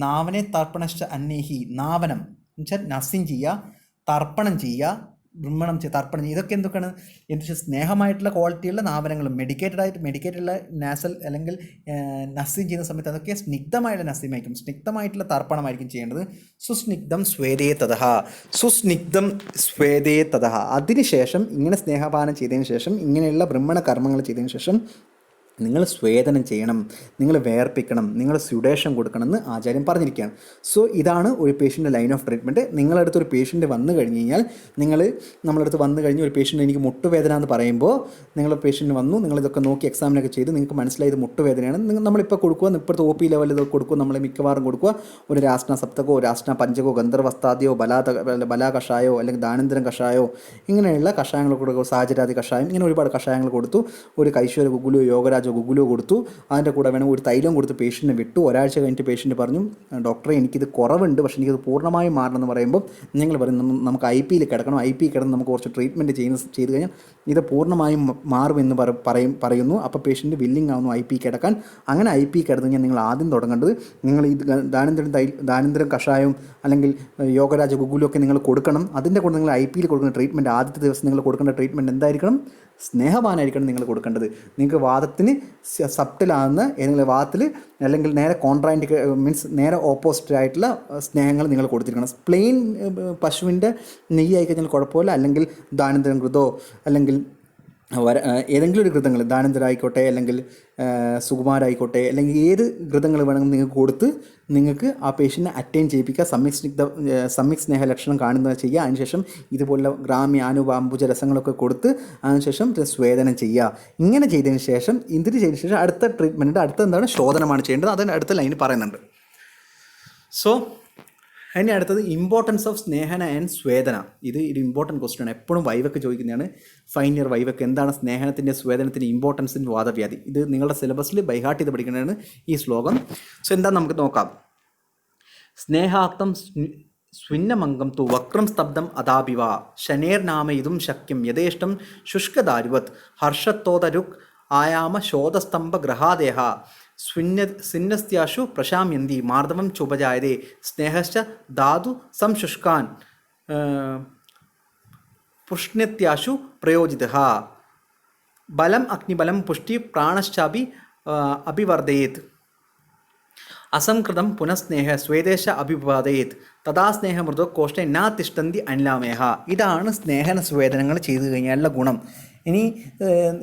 നാവനെ തർപ്പണശ്ച അന്നേഹി, നാവനം എന്ന് വെച്ചാൽ നസിങ് ചെയ്യുക, തർപ്പണം ചെയ്യുക, ബ്രഹ്മണം തർപ്പണം ചെയ്യുക. ഇതൊക്കെ എന്തൊക്കെയാണ് എന്ന് വെച്ചാൽ സ്നേഹമായിട്ടുള്ള ക്വാളിറ്റിയുള്ള നാവനങ്ങളും മെഡിക്കേറ്റഡുള്ള നാസൽ അല്ലെങ്കിൽ നസിങ് ചെയ്യുന്ന സമയത്ത് അതൊക്കെ സ്നിഗ്ധമായിട്ടുള്ള നസിമായിരിക്കും, സ്നിഗ്ധമായിട്ടുള്ള തർപ്പണമായിരിക്കും ചെയ്യേണ്ടത്. സുസ്നിഗ്ധം സ്വേദേ തതഃ. അതിനുശേഷം ഇങ്ങനെ സ്നേഹപാനം ചെയ്തതിന് ശേഷം, ഇങ്ങനെയുള്ള ബ്രഹ്മണ കർമ്മങ്ങൾ ചെയ്തതിന് ശേഷം നിങ്ങൾ സ്വേദനം ചെയ്യണം, നിങ്ങൾ വേർപ്പിക്കണം, നിങ്ങൾ സ്യുഡേഷൻ കൊടുക്കണം എന്ന് ആചാര്യം പറഞ്ഞിരിക്കുകയാണ്. സോ ഇതാണ് ഒരു പേഷ്യൻ്റെ ലൈൻ ഓഫ് ട്രീറ്റ്മെൻറ്റ്. നിങ്ങളടുത്ത് ഒരു പേഷ്യൻ്റ് വന്നു കഴിഞ്ഞ് കഴിഞ്ഞാൽ, നമ്മളടുത്ത് വന്നു കഴിഞ്ഞ് ഒരു പേഷ്യൻ്റ് എനിക്ക് മുട്ടുവേദന എന്ന് പറയുമ്പോൾ, നിങ്ങൾ പേഷ്യൻ്റ് വന്നു, നിങ്ങളിതൊക്കെ നോക്കി എക്സാമിനൊക്കെ ചെയ്ത് നിങ്ങൾക്ക് മനസ്സിലായി ഇത് മുട്ടുവേദനയാണ്, നമ്മളിപ്പോൾ കൊടുക്കുക, ഇപ്പോഴത്തെ OP ലെവലിൽ ഇതൊക്കെ കൊടുക്കുക, നമ്മൾ മിക്കവാറും കൊടുക്കുക ഒരു രാഷ്ട്ര സപ്തകോ രാഷ്ട്ര പഞ്ചകോ ഗന്ധർവസ്താദിയോ ബലാകഷായോ അല്ലെങ്കിൽ ദാനന്തരം കഷായോ, ഇങ്ങനെയുള്ള കഷായങ്ങൾ കൊടുക്കുക, സാഹചര്യാദി കഷായം, ഇങ്ങനെ ഒരുപാട് കഷായങ്ങൾ കൊടുത്തു. ഒരു കൈശ്വര ഗുഗുലോ യോഗരാജോ ഗുഗുലോ കൊടുത്തു. അതിൻ്റെ കൂടെ വേണം ഒരു തൈലം കൊടുത്ത് പേഷ്യൻറ്റിനെ വിട്ടു. ഒരാഴ്ച കഴിഞ്ഞിട്ട് പേഷ്യൻറ്റ് പറഞ്ഞു, ഡോക്ടറെ എനിക്കിത് കുറവുണ്ട്, പക്ഷേ എനിക്കത് പൂർണ്ണമായും മാറണം എന്ന് പറയുമ്പോൾ നിങ്ങൾ പറയും നമുക്ക് IP കിടക്കണം, IP കിടന്ന് നമുക്ക് കുറച്ച് ട്രീറ്റ്മെൻറ്റ് ചെയ്ത് കഴിഞ്ഞാൽ ഇത് പൂർണ്ണമായും മാറുമെന്ന് പറയുന്നു. അപ്പോൾ പേഷ്യൻറ്റ് വില്ലിങ് ആവുന്നു IP കിടക്കാൻ. അങ്ങനെ IP കിടന്നു കഴിഞ്ഞാൽ നിങ്ങൾ ആദ്യം തുടങ്ങേണ്ടത്, നിങ്ങൾ ഈ ദാനന്തരം കഷായവും അല്ലെങ്കിൽ യോഗരാജ ഗുഗുലോ ഒക്കെ നിങ്ങൾ കൊടുക്കണം. അതിൻ്റെ കൂടെ നിങ്ങൾ IP കൊടുക്കുന്ന ട്രീറ്റ്മെൻറ്റ്, ആദ്യത്തെ ദിവസം നിങ്ങൾ കൊടുക്കേണ്ട ട്രീറ്റ്മെൻറ്റ് എന്തായിരിക്കണം? സ്നേഹപാനമായിരിക്കണം നിങ്ങൾ കൊടുക്കേണ്ടത്. നിങ്ങൾക്ക് വാദത്തിന് സബ്റ്റിലാകുന്ന ഏതെങ്കിലും വാദത്തിൽ അല്ലെങ്കിൽ നേരെ കോൺട്രാൻഡിക്ക് മീൻസ് നേരെ ഓപ്പോസിറ്റ് ആയിട്ടുള്ള സ്നേഹങ്ങൾ നിങ്ങൾ കൊടുത്തിരിക്കണം. പ്ലെയിൻ പശുവിൻ്റെ നെയ്യ് ആയിക്കഴിഞ്ഞാൽ കുഴപ്പമില്ല, അല്ലെങ്കിൽ ദാനന്തരം ഘൃതോ അല്ലെങ്കിൽ ഏതെങ്കിലും ഒരു ഘൃതങ്ങൾ ദാനന്തരായിക്കോട്ടെ അല്ലെങ്കിൽ സുകുമാരായിക്കോട്ടെ അല്ലെങ്കിൽ ഏത് ഘൃതങ്ങൾ വേണമെങ്കിൽ നിങ്ങൾക്ക് കൊടുത്ത് നിങ്ങൾക്ക് ആ പേഷ്യൻറ്റിനെ അറ്റൈൻ ചെയ്യിപ്പിക്കുക. സമ്യക് സ്നേഹ ലക്ഷണം കാണുന്നത് ചെയ്യുക. അതിനുശേഷം ഇതുപോലുള്ള ഗ്രാമ്യ അംബുജ രസങ്ങളൊക്കെ കൊടുത്ത് അതിനുശേഷം സ്വേദനം ചെയ്യുക. ഇങ്ങനെ ചെയ്തതിന് ശേഷം അടുത്ത ട്രീറ്റ്മെൻറ്റിൻ്റെ അടുത്ത എന്താണ് ശോധനമാണ് ചെയ്യേണ്ടത്. അതിന് അടുത്ത ലൈന് പറയുന്നുണ്ട്. സോ ഇനി അടുത്തത് ഇമ്പോർട്ടൻസ് ഓഫ് സ്നേഹന ആൻഡ് സ്വേദന. ഇത് ഒരു ഇമ്പോർട്ടൻറ്റ് ക്വസ്റ്റ്യൻ ആണ്, എപ്പോഴും വൈവൊക്കെ ചോദിക്കുന്നതാണ്. ഫൈനൽ ഇയർ വൈവൊക്കെ എന്താണ് സ്നേഹത്തിൻ്റെ സ്വേദനത്തിൻ്റെ ഇമ്പോർട്ടൻസ് ഇൻ വാദവ്യാധി. ഇത് നിങ്ങളുടെ സിലബസിൽ ബൈഹാർട്ട് ചെയ്ത് പഠിക്കുന്നതാണ് ഈ ശ്ലോകം. സോ എന്താ നമുക്ക് നോക്കാം. സ്നേഹാക്തം സ്വിന്നമംഗം തു വക്രം സ്തബ്ധം അദാപിവ ശനേർനാമ ഇതും ശക്യം യഥേഷ്ടം ശുഷ്കദാരുവത് ഹർഷത്തോതരുക് ആയാമ ശോധസ്തംഭ ഗ്രഹാദേഹ സിന്നസ്ത്യാശു പ്രശാമ്യന്തി മാർദ്ദവം ചുപജായതേ സ്നേഹശ്ച ധാതു സംശുഷ്കാൻ പുഷ്ണ്യത്യാശു പ്രയോജിതഃ ബലം അഗ്നിബലം പുഷ്ടി പ്രാണശ്ചാപി അഭിവർദ്ധയേത് അസംകൃതം പുനഃസ്നേഹ സ്വേദേശ അഭിവാദയേത് തഥാ സ്നേഹമൃദോ കോഷ്ടേ നാ തിഷ്ടന്തി അനിലാമേഹ. ഇതാണ് സ്നേഹന സ്വേദനങ്ങൾ ചെയ്തു കഴിഞ്ഞാലുള്ള ഗുണം. ഇനി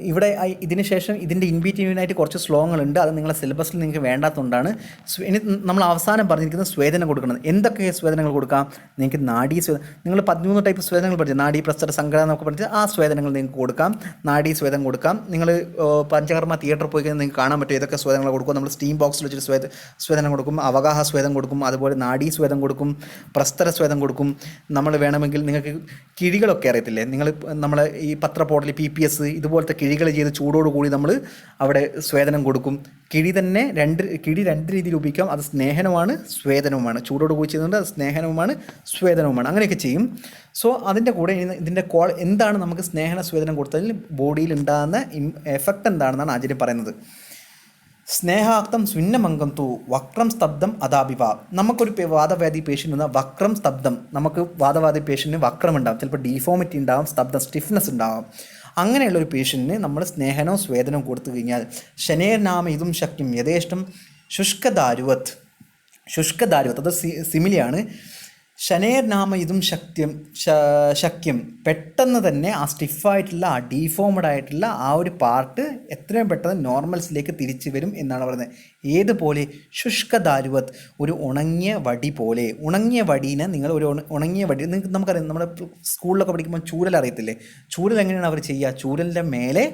ഇവിടെ ഇതിന് ശേഷം ഇതിൻ്റെ ഇൻബിറ്റ്വീനായിട്ട് കുറച്ച് ശ്ലോകങ്ങളുണ്ട്, അത് നിങ്ങളുടെ സിലബസിൽ നിങ്ങൾക്ക് വേണ്ടാത്തതുകൊണ്ടാണ്. ഇനി നമ്മൾ അവസാനം പറഞ്ഞിരിക്കുന്നത് സ്വേദന കൊടുക്കണം. എന്തൊക്കെ സ്വേദനങ്ങൾ കൊടുക്കാം? നിങ്ങൾക്ക് നാഡീ നിങ്ങൾ 13 ടൈപ്പ് സ്വേദനങ്ങൾ പഠിച്ചു, നാഡീ പ്രസ്തര സംഘടന എന്നൊക്കെ പഠിച്ച് ആ സ്വേദനങ്ങൾ നിങ്ങൾക്ക് കൊടുക്കാം. നാഡീ സ്വേദനം കൊടുക്കാം. നിങ്ങൾ പഞ്ചകർമ്മ തിയേറ്ററിൽ പോയി കഴിഞ്ഞാൽ നിങ്ങൾക്ക് കാണാൻ പറ്റും ഏതൊക്കെ സ്വേദനങ്ങൾ കൊടുക്കും. നമ്മൾ സ്റ്റീം ബോക്സിൽ വെച്ചിട്ട് സ്വേദനം കൊടുക്കും, അവഗാഹ സ്വേദം കൊടുക്കും, അതുപോലെ നാഡീ സ്വേദം കൊടുക്കും, പ്രസ്തര സ്വേദം കൊടുക്കും. നമ്മൾ വേണമെങ്കിൽ നിങ്ങൾക്ക് കിഴികളൊക്കെ അറിയത്തില്ലേ, നിങ്ങൾ നമ്മളെ ഈ പത്രപോർട്ടൽ PPS ഇതുപോലത്തെ കിഴികൾ ചെയ്ത് ചൂടോടുകൂടി നമ്മൾ അവിടെ സ്വേദനം കൊടുക്കും. കിഴി തന്നെ രണ്ട് രീതിയിൽ ഉപയോഗിക്കാം. അത് സ്നേഹനവുമാണ് സ്വേദനവുമാണ്. ചൂടോടുകൂടി ചെയ്യുന്നുണ്ട്, അത് സ്നേഹനവുമാണ് സ്വേദനവുമാണ്. അങ്ങനെയൊക്കെ ചെയ്യും. സോ അതിൻ്റെ കൂടെ ഇതിൻ്റെ എന്താണ് നമുക്ക് സ്നേഹന സ്വേദനം കൊടുത്തതിൽ ബോഡിയിൽ ഉണ്ടാകുന്ന എഫക്റ്റ് എന്താണെന്നാണ് ആചാര്യം പറയുന്നത്. സ്നേഹാക്തം സ്വിന്നമംഗം തു വക്രം സ്തബ്ധം അദാപിവ. നമുക്കൊരു വാദവ്യാധി പേഷ്യൻ്റ് വന്നാൽ വക്രം സ്തബ്ധം, നമുക്ക് വാദവാദി പേഷ്യൻറ്റിന് വക്രം ഉണ്ടാകും, ചിലപ്പോൾ ഡീഫോമിറ്റി ഉണ്ടാകും, സ്തബ്ധം സ്റ്റിഫ്നെസ് ഉണ്ടാകും. അങ്ങനെയുള്ളൊരു പേഷ്യൻറ്റിന് നമ്മൾ സ്നേഹനോ സ്വേദനവും കൊടുത്തു കഴിഞ്ഞാൽ ശനേർനാമ ഇതും ശക്യം യഥേഷ്ടം ശുഷ്കദാരുവത് അത് സിമിലിയാണ്. ശനേർനാമ ഇതും ശക്യം പെട്ടെന്ന് തന്നെ ആ സ്റ്റിഫായിട്ടുള്ള ആ ഡീഫോംഡ് ആയിട്ടുള്ള ആ ഒരു പാർട്ട് എത്രയും പെട്ടെന്ന് നോർമൽസിലേക്ക് തിരിച്ചു വരും എന്നാണ് പറയുന്നത്. ഏതുപോലെ? ശുഷ്കദാരുവത്, ഒരു ഉണങ്ങിയ വടി പോലെ. ഉണങ്ങിയ വടീനെ നിങ്ങൾ ഒരു ഉണങ്ങിയ വടി, നമുക്കറിയാം നമ്മുടെ സ്കൂളിലൊക്കെ പഠിക്കുമ്പോൾ ചൂരൽ അറിയത്തില്ലേ? ചൂരൽ എങ്ങനെയാണ് അവർ ചെയ്യുക? ചൂരലിൻ്റെ മേലെ,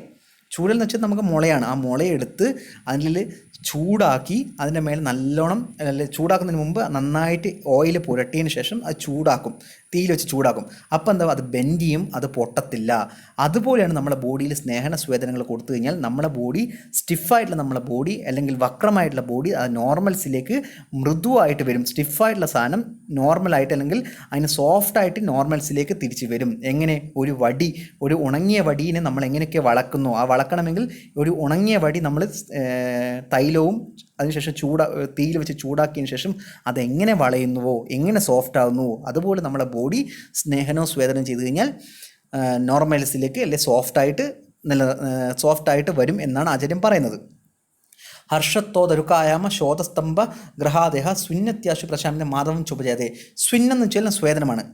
ചൂരൽ എന്ന് വെച്ചാൽ നമുക്ക് മുളയാണ്, ആ മുളയെടുത്ത് അതിൽ ചൂടാക്കി അതിൻ്റെ മേലെ നല്ലോണം ചൂടാക്കുന്നതിന് മുമ്പ് നന്നായിട്ട് ഓയിൽ പുരട്ടിയതിന് ശേഷം അത് ചൂടാക്കും, തീയിൽ വെച്ച് ചൂടാക്കും. അപ്പോൾ എന്താ, അത് ബെൻഡ് ചെയ്യും, അത് പൊട്ടത്തില്ല. അതുപോലെയാണ് നമ്മുടെ ബോഡിയിൽ സ്നേഹന സ്വേദനങ്ങൾ കൊടുത്തു കഴിഞ്ഞാൽ നമ്മുടെ ബോഡി സ്റ്റിഫായിട്ടുള്ള നമ്മുടെ ബോഡി അല്ലെങ്കിൽ വക്രമായിട്ടുള്ള ബോഡി അത് നോർമൽസിലേക്ക് മൃദുവായിട്ട് വരും. സ്റ്റിഫായിട്ടുള്ള സാധനം നോർമലായിട്ട് അല്ലെങ്കിൽ അതിന് സോഫ്റ്റായിട്ട് നോർമൽസിലേക്ക് തിരിച്ചു വരും. എങ്ങനെ? ഒരു ഉണങ്ങിയ വടീനെ നമ്മൾ എങ്ങനെയൊക്കെ വളക്കുന്നു, ആ വളക്കണമെങ്കിൽ ഒരു ഉണങ്ങിയ വടി നമ്മൾ തൈലവും അതിനുശേഷം തീയിൽ വെച്ച് ചൂടാക്കിയതിന് ശേഷം അതെങ്ങനെ വളയുന്നുവോ, എങ്ങനെ സോഫ്റ്റ് ആകുന്നുവോ, അതുപോലെ നമ്മളെ ബോഡി സ്നേഹനോ സ്വേദനം ചെയ്ത് കഴിഞ്ഞാൽ നോർമൽസിലേക്ക് അല്ലെ സോഫ്റ്റായിട്ട് വരും എന്നാണ് ആചാര്യം പറയുന്നത്. ഹർഷത്തോദരുക്കായാമ ശോധസ്തംഭ ഗ്രഹാദേഹ സ്വിന്നത്യാശു പ്രശാന്തി മാധവം ചുപജാതേ. സ്വിന്നെന്ന് വെച്ചാൽ സ്വേദനമാണ്.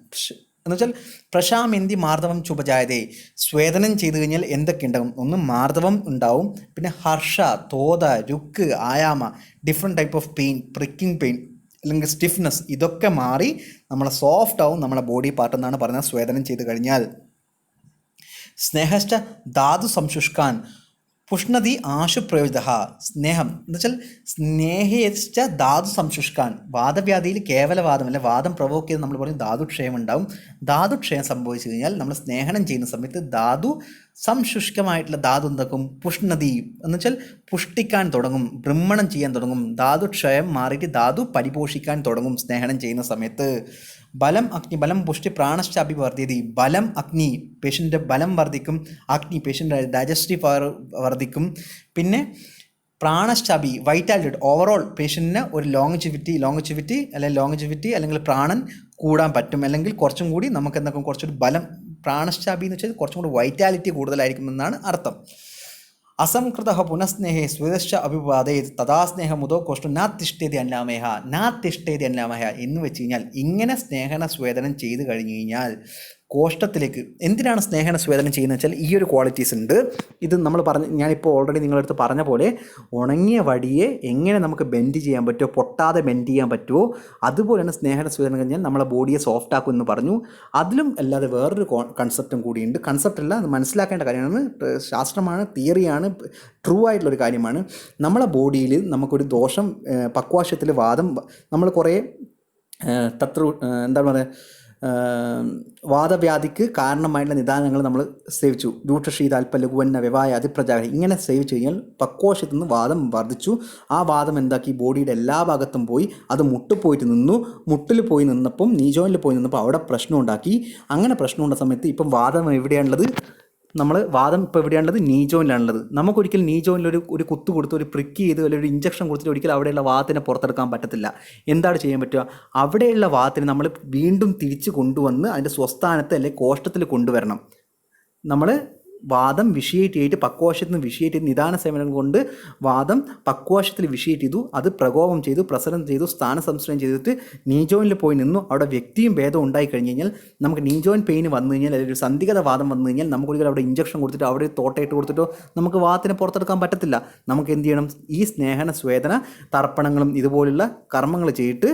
എന്നുവെച്ചാൽ പ്രശാമെന്തി മാർദ്ദവം ചുപജായതേ. സ്വേദനം ചെയ്തു കഴിഞ്ഞാൽ എന്തൊക്കെ ഉണ്ടാകും? ഒന്ന് മാർദ്ദവം ഉണ്ടാവും, പിന്നെ ഹർഷ, തോത, രുക്ക്, ആയാമ, different type of pain, prickling pain അല്ലെങ്കിൽ സ്റ്റിഫ്നെസ്, ഇതൊക്കെ മാറി നമ്മളെ സോഫ്റ്റ് ആവും നമ്മളെ ബോഡി പാർട്ട് എന്നാണ് പറയുന്നത് സ്വേദനം ചെയ്ത് കഴിഞ്ഞാൽ. സ്നേഹശ്ച ധാതു സംശുഷ്കാൻ പുഷ്ണതി ആശു പ്രയോജിത. സ്നേഹം എന്ന് വെച്ചാൽ സ്നേഹിച്ച ധാതു സംശുഷ്കാൻ. വാദവ്യാധിയിൽ കേവലവാദമല്ല, വാദം പ്രൊവോക്ക് ചെയ്ത് നമ്മൾ പറയും ധാതുക്ഷയം ഉണ്ടാവും. ധാതുക്ഷയം സംഭവിച്ചു കഴിഞ്ഞാൽ നമ്മൾ സ്നേഹനം ചെയ്യുന്ന സമയത്ത് ധാതു സംശുഷ്കമായിട്ടുള്ള ധാതു എന്താക്കും? പുഷ്ണതി എന്ന് വെച്ചാൽ പുഷ്ടിക്കാൻ തുടങ്ങും, ഭ്രമണം ചെയ്യാൻ തുടങ്ങും. ധാതുക്ഷയം മാറിയിട്ട് ധാതു പരിപോഷിക്കാൻ തുടങ്ങും സ്നേഹനം ചെയ്യുന്ന സമയത്ത്. ബലം അഗ്നി ബലം പുഷ്ടി പ്രാണശ്ചാപി വർദ്ധിയതി. ബലം അഗ്നി, പേഷ്യൻ്റെ ബലം വർദ്ധിക്കും. അഗ്നി, പേഷ്യൻ്റെ ഡൈജസ്റ്റീവ് പവർ വർദ്ധിക്കും. പിന്നെ പ്രാണശ്ചാപി, വൈറ്റാലിറ്റി, ഓവറോൾ പേഷ്യൻറ്റിന് ഒരു ലോങ്ജിവിറ്റി അല്ലെങ്കിൽ പ്രാണൻ കൂടാൻ പറ്റും. അല്ലെങ്കിൽ കുറച്ചും കൂടി നമുക്ക് എന്തൊക്കെ കുറച്ചൊരു ബലം, പ്രാണശ്ചാപി എന്ന് വെച്ചാൽ കുറച്ചും കൂടി വൈറ്റാലിറ്റി കൂടുതലായിരിക്കും എന്നാണ് അർത്ഥം. അസംകൃത പുനഃസ്നേഹേ സ്വേദശ്ച അഭിവാദയത് തഥാ സ്നേഹമുദോ കോഷ്ടു നാത്തിഷ്ഠേതി അന്ലാമേഹ എന്ന് വെച്ച് കഴിഞ്ഞാൽ ഇങ്ങനെ സ്നേഹന സ്വേദനം ചെയ്ത് കഴിഞ്ഞ് കഴിഞ്ഞാൽ കോഷ്ടത്തിലേക്ക്. എന്തിനാണ് സ്നേഹന സ്വേദനം ചെയ്യുന്നത് വെച്ചാൽ ഈ ഒരു ക്വാളിറ്റീസ് ഉണ്ട്. ഇത് നമ്മൾ ഞാനിപ്പോൾ ഓൾറെഡി നിങ്ങളടുത്ത് പറഞ്ഞ പോലെ ഉണങ്ങിയ വടിയെ എങ്ങനെ നമുക്ക് ബെൻഡ് ചെയ്യാൻ പറ്റുമോ, പൊട്ടാതെ ബെൻഡ് ചെയ്യാൻ പറ്റുമോ, അതുപോലെ തന്നെ സ്നേഹന സ്വേദനം കഴിഞ്ഞാൽ നമ്മളെ ബോഡിയെ സോഫ്റ്റ് ആക്കും എന്ന് പറഞ്ഞു. അതിലും അല്ലാതെ വേറൊരു കൺസെപ്റ്റും കൂടിയുണ്ട്. കൺസെപ്റ്റ് അല്ല, അത് മനസ്സിലാക്കേണ്ട കാര്യമാണ്. ശാസ്ത്രമാണ്, തിയറിയാണ്, ട്രൂ ആയിട്ടുള്ളൊരു കാര്യമാണ്. നമ്മളെ ബോഡിയിൽ നമുക്കൊരു ദോഷം, പക്വാശയത്തിൽ വാദം, നമ്മൾ കുറേ തത്ര എന്താണ് പറയുക, വാദവ്യാധിക്ക് കാരണമായിട്ടുള്ള നിദാനങ്ങൾ നമ്മൾ സേവിച്ചു. രൂക്ഷശീതാൽപ്പ ലഘുവന്ന വ്യവായ അതിപ്രജാഹ ഇങ്ങനെ സേവിച്ചു കഴിഞ്ഞാൽ പക്വോഷത്തിൽ നിന്ന് വാദം വർദ്ധിച്ചു. ആ വാദം എന്താക്കി, ബോഡിയുടെ എല്ലാ ഭാഗത്തും പോയി അത് മുട്ടിൽ നിന്നു. മുട്ടിൽ പോയി നിന്നപ്പം നീ ജോയിനിൽ പോയി നിന്നപ്പോൾ അവിടെ പ്രശ്നം ഉണ്ടാക്കി. അങ്ങനെ പ്രശ്നമുണ്ട സമയത്ത് ഇപ്പം വാദം എവിടെയാണുള്ളത്, വാദം ഇപ്പോൾ എവിടെയാണുള്ളത്, നീ ജോയിനിലാണുള്ളത്. നമുക്കൊരിക്കലും നീ ജോയിനിൽ ഒരു കുത്തു കൊടുത്ത് ഒരു പ്രിക്ക് ചെയ്ത് അല്ലെങ്കിൽ ഒരു ഇഞ്ചക്ഷൻ കൊടുത്തിട്ട് ഒരിക്കലും അവിടെയുള്ള വാദത്തിനെ പുറത്തെടുക്കാൻ പറ്റത്തില്ല. എന്താണ് ചെയ്യാൻ പറ്റുക, അവിടെയുള്ള വാദത്തിനെ നമ്മൾ വീണ്ടും തിരിച്ച് കൊണ്ടുവന്ന് അതിൻ്റെ സ്വസ്ഥാനത്ത് അല്ലെങ്കിൽ കോഷ്ടത്തിൽ കൊണ്ടുവരണം. നമ്മൾ വാദം വിഷിയേറ്റ് ചെയ്തിട്ട് പക്വവശത്തിൽ നിന്ന് വിഷിയേറ്റ് ചെയ്ത് നിദാന സേവനം കൊണ്ട് വാദം പക്വവശത്തിൽ വിഷിയേറ്റ് ചെയ്തു, അത് പ്രകോപം ചെയ്തു, പ്രസരം ചെയ്തു, സ്ഥാനസംശ്രയം ചെയ്തിട്ട് നീ ജോയിനിൽ പോയി നിന്നു. അവിടെ വ്യക്തിയും ഭേദം ഉണ്ടായി കഴിഞ്ഞ് കഴിഞ്ഞാൽ നമുക്ക് നീ ജോയിൻ പെയിൻ വന്നു കഴിഞ്ഞാൽ അല്ലെങ്കിൽ ഒരു സന്ധിഗത വാദം വന്നു കഴിഞ്ഞാൽ നമുക്കൊരിക്കലും അവിടെ ഇഞ്ചക്ഷൻ കൊടുത്തിട്ടോ അവിടെ തോട്ടയിട്ട് കൊടുത്തിട്ടോ നമുക്ക് വാദത്തിനെ പുറത്തെടുക്കാൻ പറ്റത്തില്ല. നമുക്ക് എന്ത് ചെയ്യണം, ഈ സ്നേഹന സ്വേദന തർപ്പണങ്ങളും ഇതുപോലുള്ള കർമ്മങ്ങൾ ചെയ്തിട്ട്